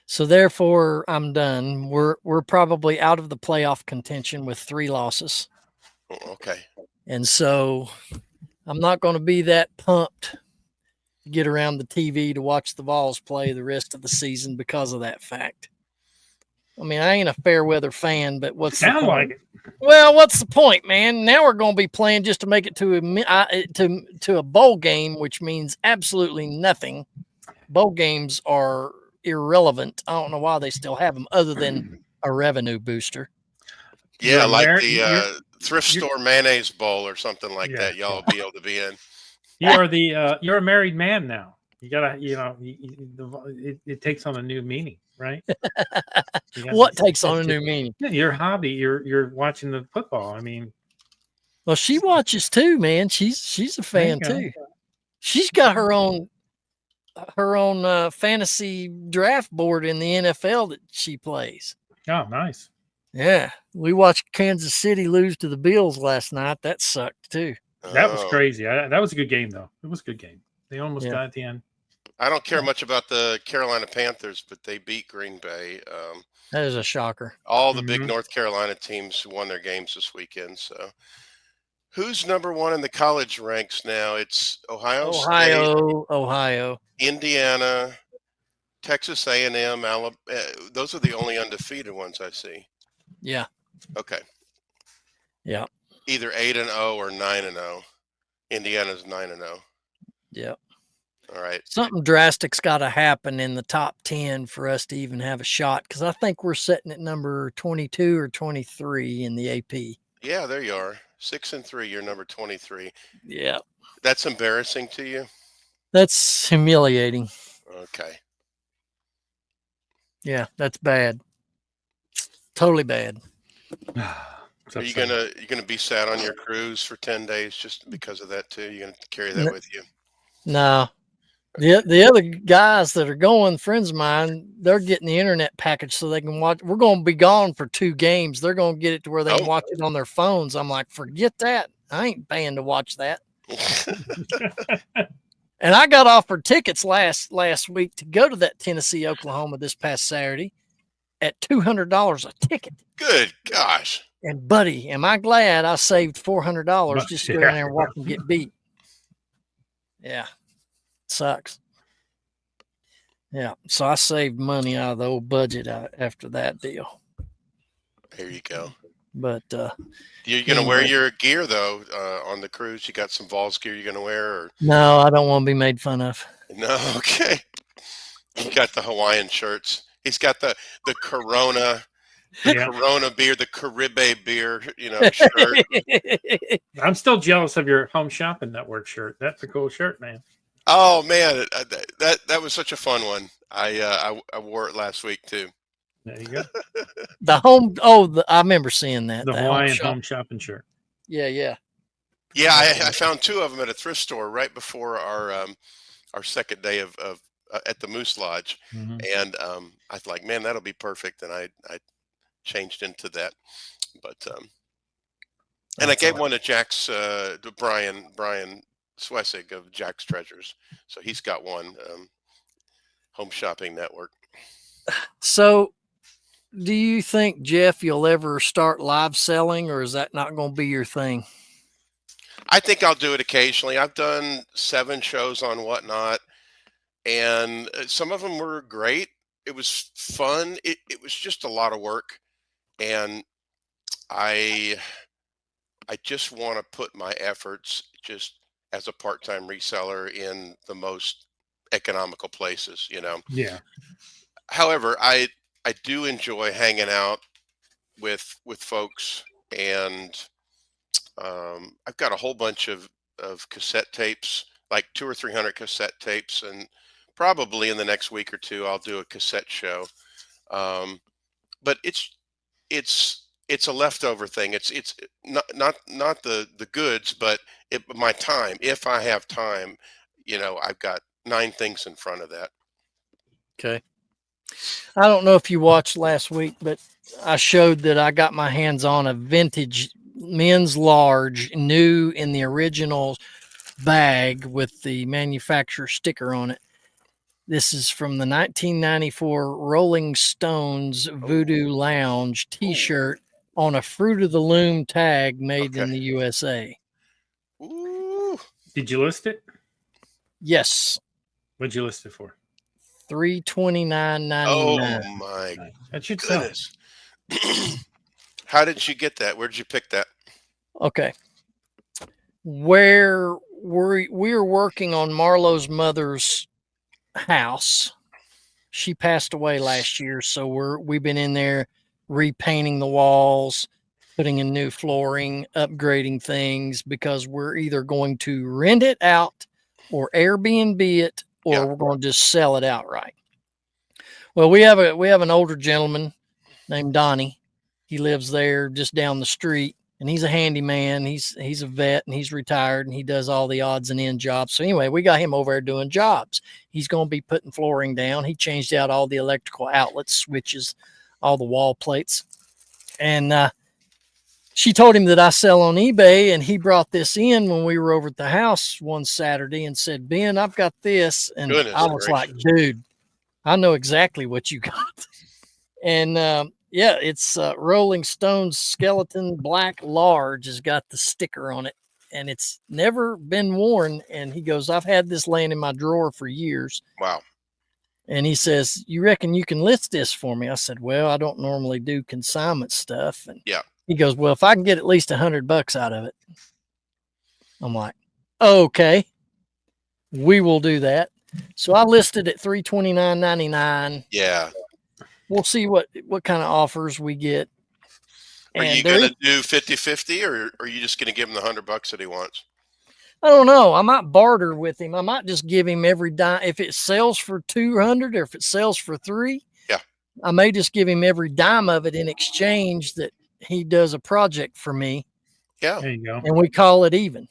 So therefore, I'm done. We're probably out of the playoff contention with 3 losses. Oh, okay. And so I'm not going to be that pumped to get around the TV to watch the Vols play the rest of the season because of that fact. I mean, I ain't a fair weather fan, but what's the point? Like it. Well, what's the point, man? Now we're going to be playing just to make it to a bowl game, which means absolutely nothing. Bowl games are irrelevant. I don't know why they still have them other than a revenue booster. Yeah, like You're the thrift store mayonnaise bowl or something like Yeah, that. Y'all will be able to be in. You're a married man now. You gotta, it takes on a new meaning, right? What takes on a new meaning? Your hobby. You're watching the football. I mean, Well, she watches too, man. She's a fan There you too. She's got her own fantasy draft board in the NFL that she plays. oh, nice. Yeah, we watched Kansas City lose to the Bills last night. That sucked too. That was Oh. crazy. That was a good game, though. It was a good game. They almost Yeah. got at the end. I don't care much about the Carolina Panthers, but they beat Green Bay. That is a shocker. All the big Mhm. North Carolina teams won their games this weekend. So, who's number one in the college ranks now? It's Ohio State, Ohio. Indiana, Texas A&M, Alabama. Those are the only undefeated ones I see. Yeah. Okay. Yeah. Either 8-0 or 9-0. Indiana's 9-0. Yeah. All right. Something drastic's got to happen in the top 10 for us to even have a shot. Cause I think we're sitting at number 22 or 23 in the AP. Yeah, there you are. 6-3. You're number 23. Yeah. That's embarrassing to you. That's humiliating. Okay. Yeah. That's bad. Totally bad. Are you gonna be sad on your cruise for 10 days just because of that too? You're gonna carry that with you? No. The other guys that are going, friends of mine, they're getting the internet package so they can watch. We're going to be gone for 2 games. They're going to get it to where they can Oh. watch it on their phones. I'm like, forget that. I ain't paying to watch that. And I got offered tickets last week to go to that Tennessee, Oklahoma this past Saturday at $200 a ticket. Good gosh. And buddy, am I glad I saved $400 just to go in there and watch them get beat. Yeah. Sucks. Yeah. So I saved money out of the old budget after that deal. There you go. But you're gonna wear your gear though on the cruise. You got some Vols gear you're gonna wear, or no, I don't want to be made fun of. no? Okay. You got the Hawaiian shirts. He's got the Corona, Corona beer, the Caribe beer, shirt. I'm still jealous of your Home Shopping Network shirt. That's a cool shirt, man. Oh man, that was such a fun one. I wore it last week too. There you go. I remember seeing that. The Hawaiian Home Shopping shirt. Yeah. Yeah, I found 2 of them at a thrift store right before our second day of at the Moose Lodge, and I was like, man, that'll be perfect, and I changed into that, but and I gave one to Jack's to Brian Swessig of Jack's Treasures, so he's got one. Home Shopping Network. So, do you think, Jeff, you'll ever start live selling, or is that not going to be your thing? I think I'll do it occasionally. I've done 7 shows on Whatnot, and some of them were great. It was fun. It was just a lot of work, and I just want to put my efforts just as a part-time reseller in the most economical places, Yeah. However, I do enjoy hanging out with folks, and I've got a whole bunch of cassette tapes, like 200 or 300 cassette tapes, and probably in the next week or 2 I'll do a cassette show. But it's a leftover thing. It's not the goods, but my time. If I have time, I've got 9 things in front of that. Okay. I don't know if you watched last week, but I showed that I got my hands on a vintage men's large, new in the original bag with the manufacturer sticker on it. This is from the 1994 Rolling Stones Voodoo Lounge t-shirt on a Fruit of the Loom tag made in the USA. Ooh. Did you list it? Yes. What'd you list it for? $329.99. Oh my That should goodness. How did you get that? Where did you pick that? Okay. Where we're working on Marlo's mother's house. She passed away last year, so we've been in there repainting the walls, putting in new flooring, upgrading things, because we're either going to rent it out or Airbnb it, or we're going to just sell it outright. Well, we have an older gentleman named Donnie. He lives there just down the street, and he's a handyman. He's a vet, and he's retired, and he does all the odds and end jobs. So anyway, we got him over there doing jobs. He's going to be putting flooring down. He changed out all the electrical outlets, switches, all the wall plates. And she told him that I sell on eBay, and he brought this in when we were over at the house one Saturday and said, Ben, I've got this. And I was like, dude, I know exactly what you got. And it's Rolling Stones skeleton black large has got the sticker on it, and it's never been worn. And he goes, I've had this laying in my drawer for years. Wow. And he says, you reckon you can list this for me? I said, well, I don't normally do consignment stuff. And he goes, well, if I can get at least $100 out of it. I'm like, okay, we will do that. So I listed at $329.99. Yeah. We'll see what kind of offers we get. Are you And there going is, to do 50-50, or are you just going to give him the $100 that he wants? I don't know. I might barter with him. I might just give him every dime. If it sells for 200 or if it sells for 3, Yeah. I may just give him every dime of it in exchange that he does a project for me. Yeah. There you go. And we call it even.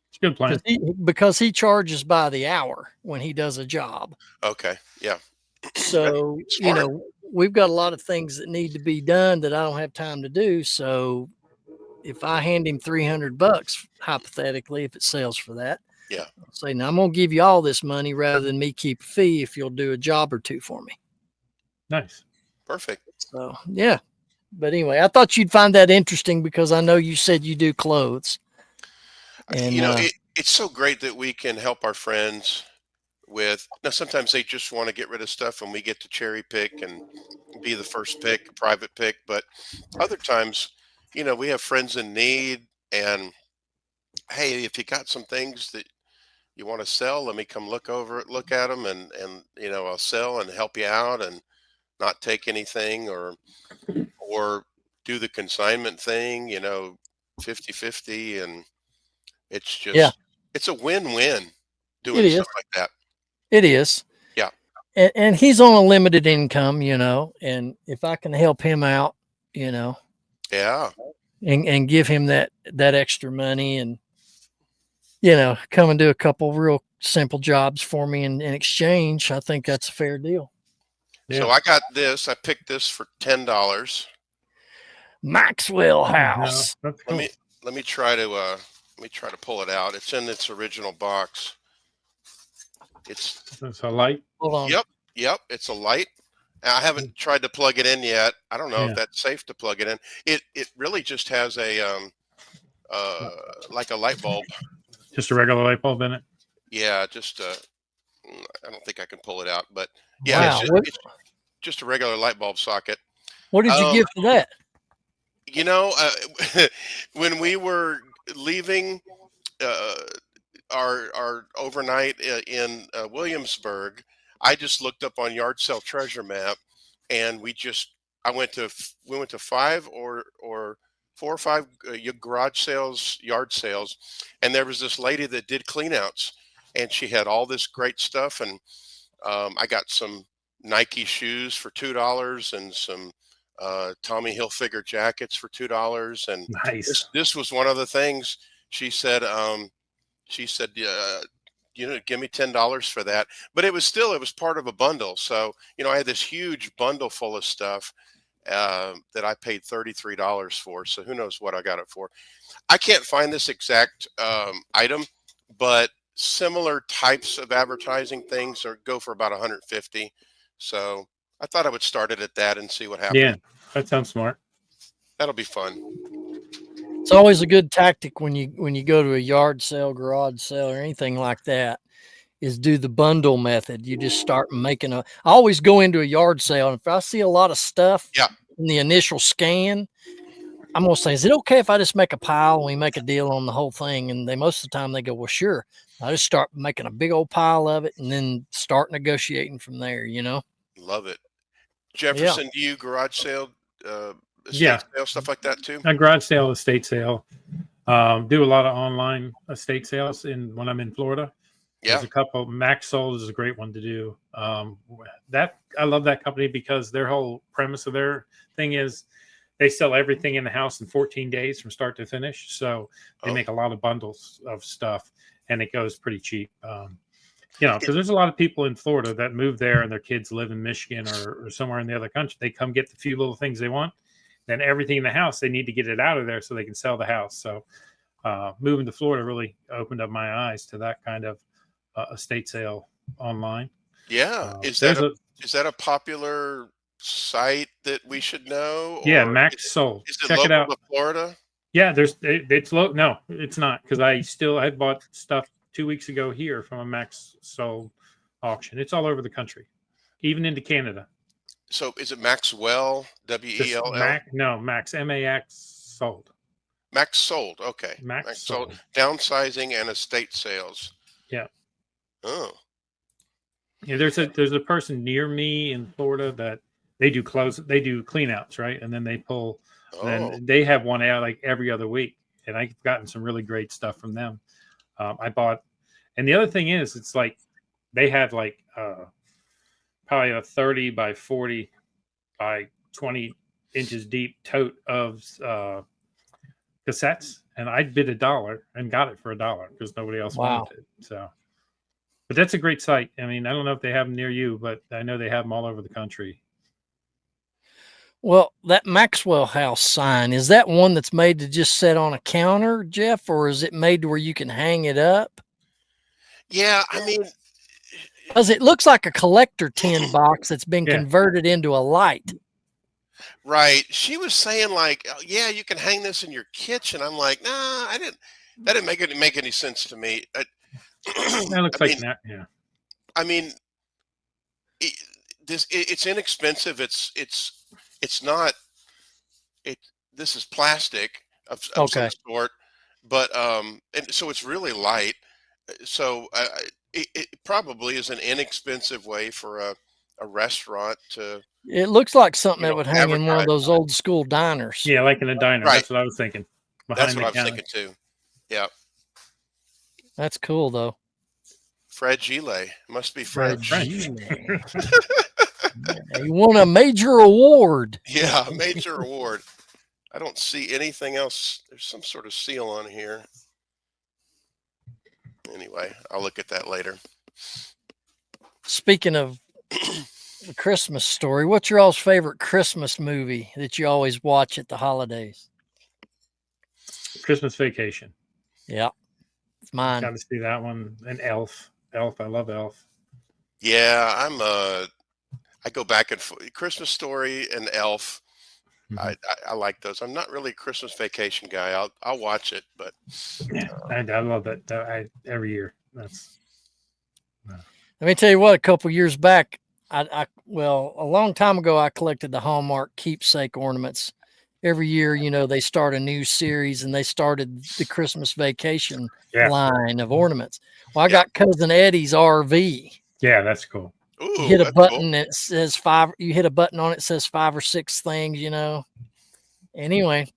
It's a good plan. Because he charges by the hour when he does a job. Okay. Yeah. So, you Smart. know, we've got a lot of things that need to be done that I don't have time to do. So if I hand him $300, hypothetically, if it sells for that, Yeah. I'll say, now I'm going to give you all this money rather than me keep a fee if you'll do a job or 2 for me. Nice. Perfect. So, yeah. But anyway, I thought you'd find that interesting because I know you said you do clothes. And, It's so great that we can help our friends with. Now, sometimes they just want to get rid of stuff, and we get to cherry pick and be the first pick, private pick. But other times, we have friends in need, and hey, if you got some things that you want to sell, let me come look at them, and I'll sell and help you out, and not take anything, or do the consignment thing, 50-50, and it's just it's a win-win doing stuff like that. It is. Yeah. And he's on a limited income, and if I can help him out, Yeah. and give him that extra money and, come and do a couple real simple jobs for me in exchange, I think that's a fair deal. So I got this. I picked this for $10. Maxwell House. No, that's cool. Let me try to pull it out. It's in its original box. It's a light. Hold on. Yep. It's a light. I haven't tried to plug it in yet. I don't know if that's safe to plug it in. It really just has a like a light bulb. Just a regular light bulb in it. Yeah, just I don't think I can pull it out, but yeah, Wow. it's just a regular light bulb socket. What did you give for that? When we were leaving our overnight in Williamsburg, I just looked up on Yard Sale Treasure Map, and we went to 5 or 4 or 5 garage sales, yard sales, and there was this lady that did cleanouts, and she had all this great stuff, and I got some Nike shoes for $2 and some Tommy Hilfiger jackets for $2, and Nice. this was one of the things she said. Give me $10 for that. But it was part of a bundle. So, I had this huge bundle full of stuff that I paid $33 for. So who knows what I got it for. I can't find this exact item, but similar types of advertising things go for about $150. So I thought I would start it at that and see what happens. Yeah, that sounds smart. That'll be fun. It's always a good tactic when you go to a yard sale, garage sale, or anything like that, is do the bundle method. You just start making I always go into a yard sale, and if I see a lot of stuff in the initial scan, I'm gonna say, is it okay if I just make a pile and we make a deal on the whole thing? And most of the time they go, well, sure. I just start making a big old pile of it and then start negotiating from there, Love it. Jefferson, do you garage sale, estate sale, stuff like that too? A garage sale, estate sale. Do a lot of online estate sales when I'm in Florida. Yeah. There's a couple. Max Sold is a great one to do. That I love that company because their whole premise of their thing is they sell everything in the house in 14 days from start to finish. So they make a lot of bundles of stuff, and it goes pretty cheap. Because there's a lot of people in Florida that move there and their kids live in Michigan or somewhere in the other country. They come get the few little things they want. Then everything in the house, they need to get it out of there so they can sell the house. So moving to Florida really opened up my eyes to that kind of estate sale online. Yeah. Is that a popular site that we should know? Yeah, Max Sold. Is it Check local it out. to Florida? Yeah, it's low. No, it's not, because I bought stuff 2 weeks ago here from a Max Sold auction. It's all over the country, even into Canada. So is it Maxwell, WELL? No, Max, MAX Sold. Max Sold. Okay. Max Sold. Downsizing and estate sales. Yeah. Oh, Yeah, there's a person near me in Florida that they do clean outs, right? And then they pull, oh, then they have one out like every other week. And I've gotten some really great stuff from them. I bought, and the other thing is, it's like they had like probably a 30 by 40 by 20 inches deep tote of cassettes, and I bid $1 and got it for $1 because nobody else Wow. wanted it. So, but that's a great site. I mean, I don't know if they have them near you, but I know they have them all over the country. Well, that Maxwell House sign, is that one that's made to just sit on a counter, Jeff, or is it made to where you can hang it up? yeah. I mean, Because it looks like a collector tin box that's been Yeah. converted into a light. right. She was saying like, oh, yeah, you can hang this in your kitchen. I'm like, nah, I didn't. That didn't make any sense to me. That looks I like mean, that. Yeah. I mean, it, it's inexpensive. It's not. It This is plastic of some Okay. sort, but and so it's really light. So it probably is an inexpensive way for a restaurant to It looks like something that would hang in one of advertise those on it. old school diners. Yeah, like in a diner. Right. That's what I was thinking. That's Behind what the I was counter. thinking too. Yeah. That's cool, though. Fragile. Must be French. French. Yeah, you won a major award. Yeah, major award. I don't see anything else. There's some sort of seal on here. Anyway, I'll look at that later. Speaking of the Christmas Story, what's your all's favorite Christmas movie that you always watch at the holidays? Christmas Vacation. Yeah, it's mine. Got to see that one. And Elf. Elf. I love Elf. Yeah, I go back and forth. Christmas Story and Elf. Mhm. I like those. I'm not really a Christmas Vacation guy. I'll watch it, but Yeah, I love that. Every year. That's Let me tell you what, a couple years back, well, a long time ago, I collected the Hallmark keepsake ornaments. Every year, they start a new series, and they started the Christmas Vacation Yeah. line of ornaments. Well, I Yeah. got Cousin Eddie's RV. yeah, that's cool. ooh, You hit a that's button cool. and it says five. You hit a button on it, it says 5 or 6 things. Anyway,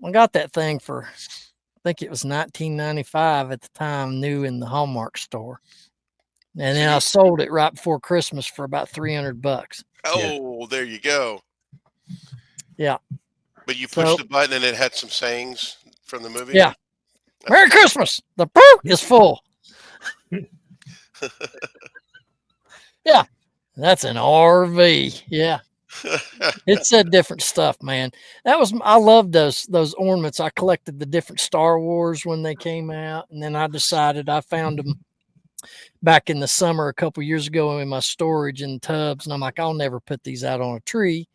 I got that thing for, I think it was $19.95 at the time, new in the Hallmark store. And then I sold it right before Christmas for about $300. Oh, there you go. Yeah. But you pushed the button and it had some sayings from the movie. Yeah. Merry Christmas. The boot is full. Yeah. That's an RV. Yeah. It said different stuff, man. I loved those ornaments. I collected the different Star Wars when they came out, and then I decided I found them back in the summer a couple years ago in my storage in tubs, and I'm like, I'll never put these out on a tree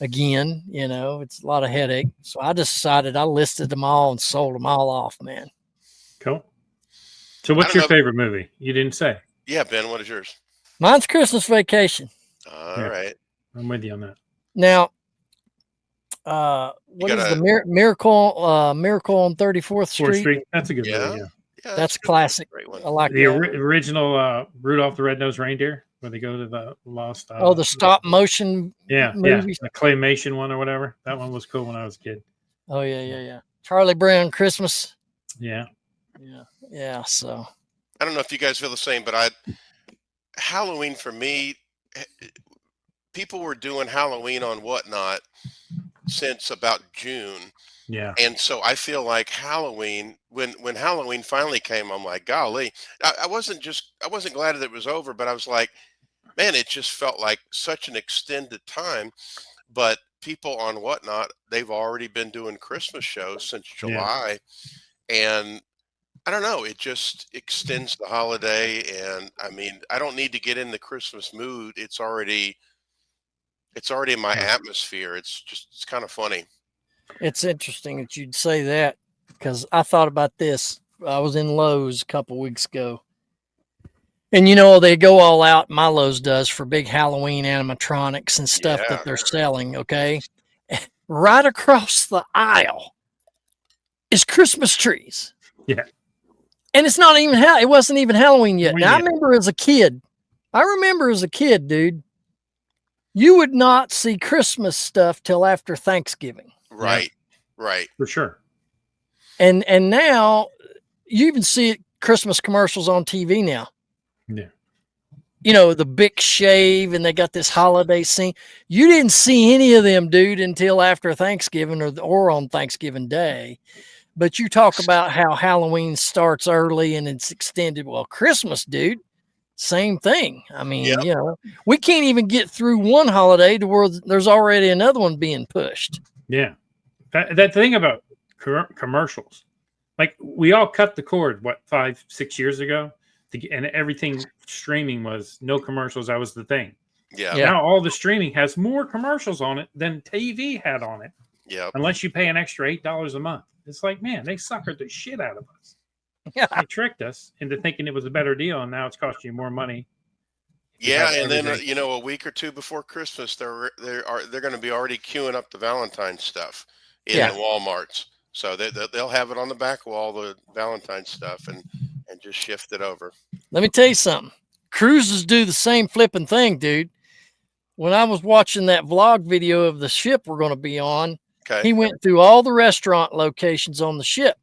again. It's a lot of headache. So I decided I listed them all and sold them all off, man. Cool. So what's your favorite movie? You didn't say. Yeah, Ben, what is yours? Mine's Christmas Vacation. All right. I'm with you on that. Now, what is the Miracle on 34th Fourth Street? Street. That's a good movie. Yeah. That's classic. Great one. I like The that. original Rudolph the Red-Nosed Reindeer, where they go to the lost. The stop motion movies. The claymation one or whatever. That one was cool when I was a kid. Oh yeah. Charlie Brown Christmas. Yeah. Yeah. So I don't know if you guys feel the same, but Halloween for me, people were doing Halloween on Whatnot since about June. Yeah. And so I feel like Halloween, when Halloween finally came, I'm like, golly, I wasn't glad that it was over, but I was like, man, it just felt like such an extended time. But people on Whatnot, they've already been doing Christmas shows since July. And I don't know, it just extends the holiday. And I mean, I don't need to get in the Christmas mood. It's already in my atmosphere. It's kind of funny. it's interesting that you'd say that, because I thought about this. I was in Lowe's a couple weeks ago, and they go all out. My Lowe's does for big Halloween animatronics and stuff that they're selling. Okay, right across the aisle is Christmas trees. Yeah. And it's not even it wasn't even Halloween yet. Now, I Yeah. remember as a kid, dude, you would not see Christmas stuff till after Thanksgiving. Right. Right. For sure. And now you even see it, Christmas commercials on TV now. Yeah. You know, the big shave and they got this holiday scene. You didn't see any of them, dude, until after Thanksgiving or on Thanksgiving Day. But you talk about how Halloween starts early and it's extended. Well, Christmas, dude, same thing. I mean, Yep. you know, we can't even get through one holiday to where there's already another one being pushed. Yeah. That thing about commercials, like we all cut the cord, what, 5-6 years ago? And everything streaming was no commercials. That was the thing. Yeah. Yeah. Now all the streaming has more commercials on it than TV had on it, Yep. unless you pay an extra $8 a month. It's like, man, they suckered the shit out of us. Yeah. They tricked us into thinking it was a better deal, and now it's costing you more money. Yeah, have and then everything. you know, a week or two before Christmas, they're going to be already queuing up the Valentine's stuff in Yeah. the WalMarts. So they'll have it on the back wall, the Valentine's stuff, and just shift it over. Let me tell you something. Cruises do the same flipping thing, dude. When I was watching that vlog video of the ship we're going to be on, Okay. he went through all the restaurant locations on the ship.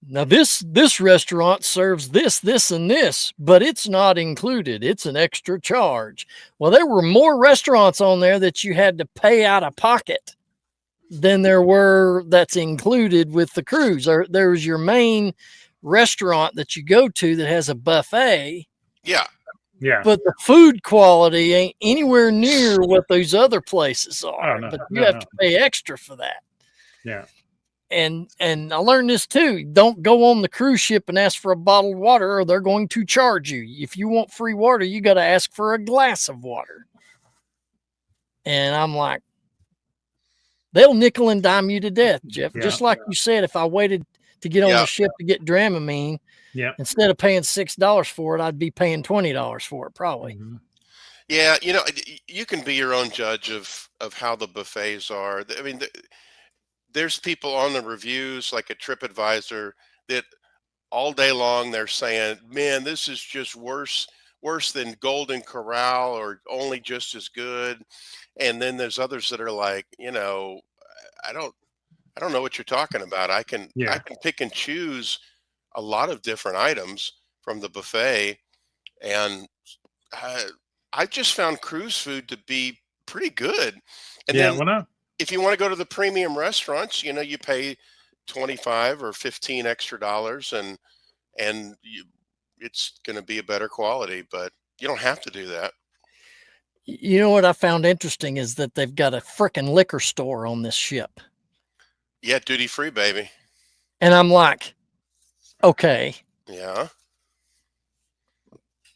Now this restaurant serves this, and this, but it's not included. It's an extra charge. Well, there were more restaurants on there that you had to pay out of pocket than there were that's included with the cruise. There's your main restaurant that you go to that has a buffet. Yeah. Yeah. But the food quality ain't anywhere near what those other places are. Oh, no, but you no, have no. to pay extra for that. Yeah. And I learned this too. Don't go on the cruise ship and ask for a bottled water, or they're going to charge you. If you want free water, you got to ask for a glass of water. And I'm like, they'll nickel and dime you to death, Jeff. Yeah. Just like you said, if I waited to get on Yeah. the ship to get Dramamine, Yeah. instead of paying $6 for it, I'd be paying $20 for it probably. Mhm. Yeah, you know, you can be your own judge of how the buffets are. I mean, there's people on the reviews like a TripAdvisor that all day long they're saying, "Man, this is just worse than Golden Corral or only just as good." And then there's others that are like, you know, I don't know what you're talking about. I can Yeah. pick and choose a lot of different items from the buffet, and I just found cruise food to be pretty good. And Yeah. then Well, no. if you want to go to the premium restaurants, you know, you pay 25 or 15 extra dollars, and it's going to be a better quality, but you don't have to do that. You know what I found interesting is that they've got a frickin' liquor store on this ship. Yeah, duty free, baby. And I'm like, okay, Yeah.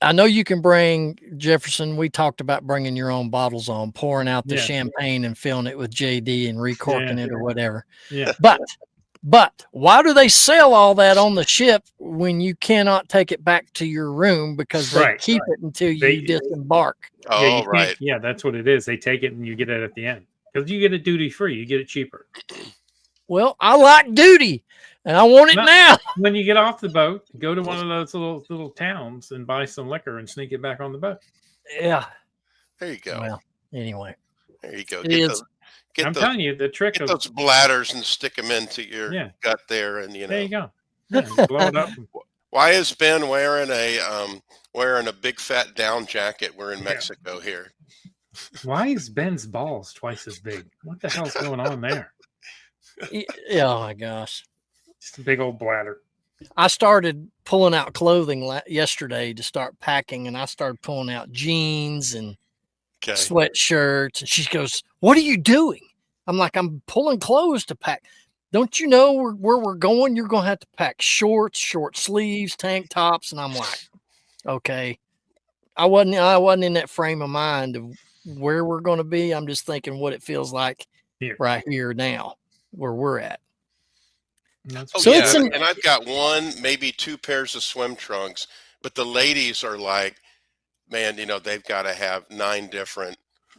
I know you can bring, Jefferson, we talked about bringing your own bottles on, pouring out the Yeah. champagne and filling it with JD and recorking Yeah. it or whatever. Yeah. But why do they sell all that on the ship when you cannot take it back to your room because they Right. keep it until you They- disembark? Yeah, Oh, you can't- right. Yeah, that's what it is. They take it and you get it at the end because you get it duty free. You get it cheaper. Well, I like duty and I want it No. now. When you get off the boat, go to one of those little towns and buy some liquor and sneak it back on the boat. Yeah. There you go. Well, anyway, There you go. it is. I'm telling you, the trick get of those bladders and stick them into your Yeah. gut there, and you know. there you go. Yeah, you blow it up. Why is Ben wearing a big fat down jacket? We're in Yeah. Mexico here. Why is Ben's balls twice as big? What the hell's going on there? Oh my gosh. Just a big old bladder. I started pulling out clothing yesterday to start packing, and I started pulling out jeans and Okay. sweatshirts. And she goes, "What are you doing?" I'm like, "I'm pulling clothes to pack. Don't you know where we're going? You're going to have to pack shorts, short sleeves, tank tops." And I'm like, okay. I wasn't in that frame of mind of where we're going to be. I'm just thinking what it feels like Here. right here now where we're at. That's Oh So yeah, it's an- and I've got one, maybe two pairs of swim trunks, but the ladies are like, man, you know, they've got to have 9 different,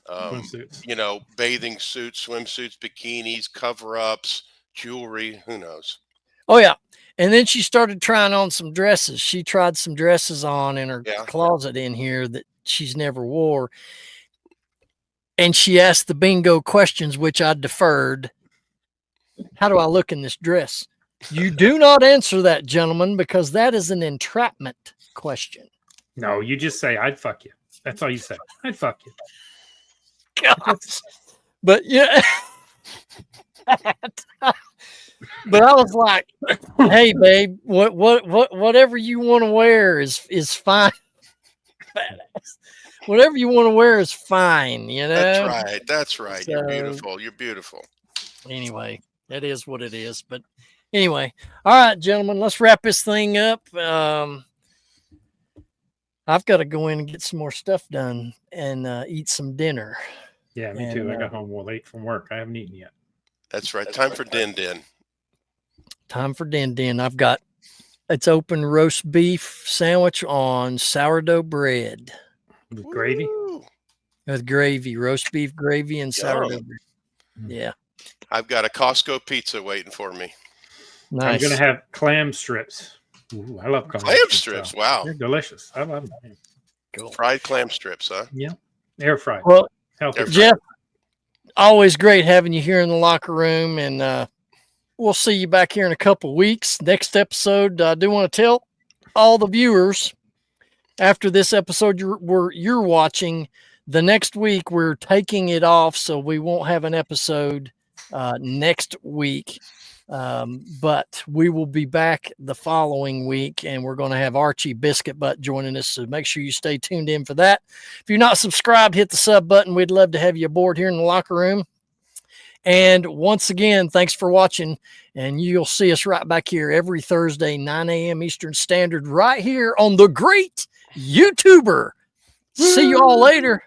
swimsuits. you know, bathing suits, swimsuits, bikinis, cover-ups, jewelry. Who knows? Oh yeah. And then she started trying on some dresses. She tried some dresses on in her Yeah. closet in here that she's never wore. And she asked the bingo questions, which I deferred. How do I look in this dress? You do not answer that, gentlemen, because that is an entrapment question. No, you just say, I'd fuck you. That's all you say. I'd fuck you. Gosh. But yeah. But I was like, hey, babe, whatever you want to wear is fine. Badass. Whatever you want to wear is fine, you know? That's right. That's right. You're So- beautiful. You're beautiful. Anyway, that is what it is. But anyway, all right, gentlemen, let's wrap this thing up. I've got to go in and get some more stuff done and eat some dinner. Yeah, me too. I got home late from work. I haven't eaten yet. That's right. Time for din din. Time for din. I've got it's open roast beef sandwich on sourdough bread With gravy. Woo. with gravy, roast beef gravy and sourdough Yum. bread. Yeah, I've got a Costco pizza waiting for me. nice. I'm going to have clam strips. Ooh, I love clam, Clam strips. Wow. They're delicious. I love them. Cool. Fried clam strips, huh? Yeah. Air fried. Well, Healthy. Jeff, always great having you here in the locker room, and we'll see you back here in a couple weeks. Next episode, I do want to tell all the viewers after this episode you're watching, the next week we're taking it off, so we won't have an episode next week. But we will be back the following week, and we're going to have Archie Biscuit Butt joining us. So make sure you stay tuned in for that. If you're not subscribed, hit the sub button. We'd love to have you aboard here in the locker room. And once again, thanks for watching. And you'll see us right back here every Thursday, 9 a.m. Eastern Standard, right here on the Great YouTuber. See you all later.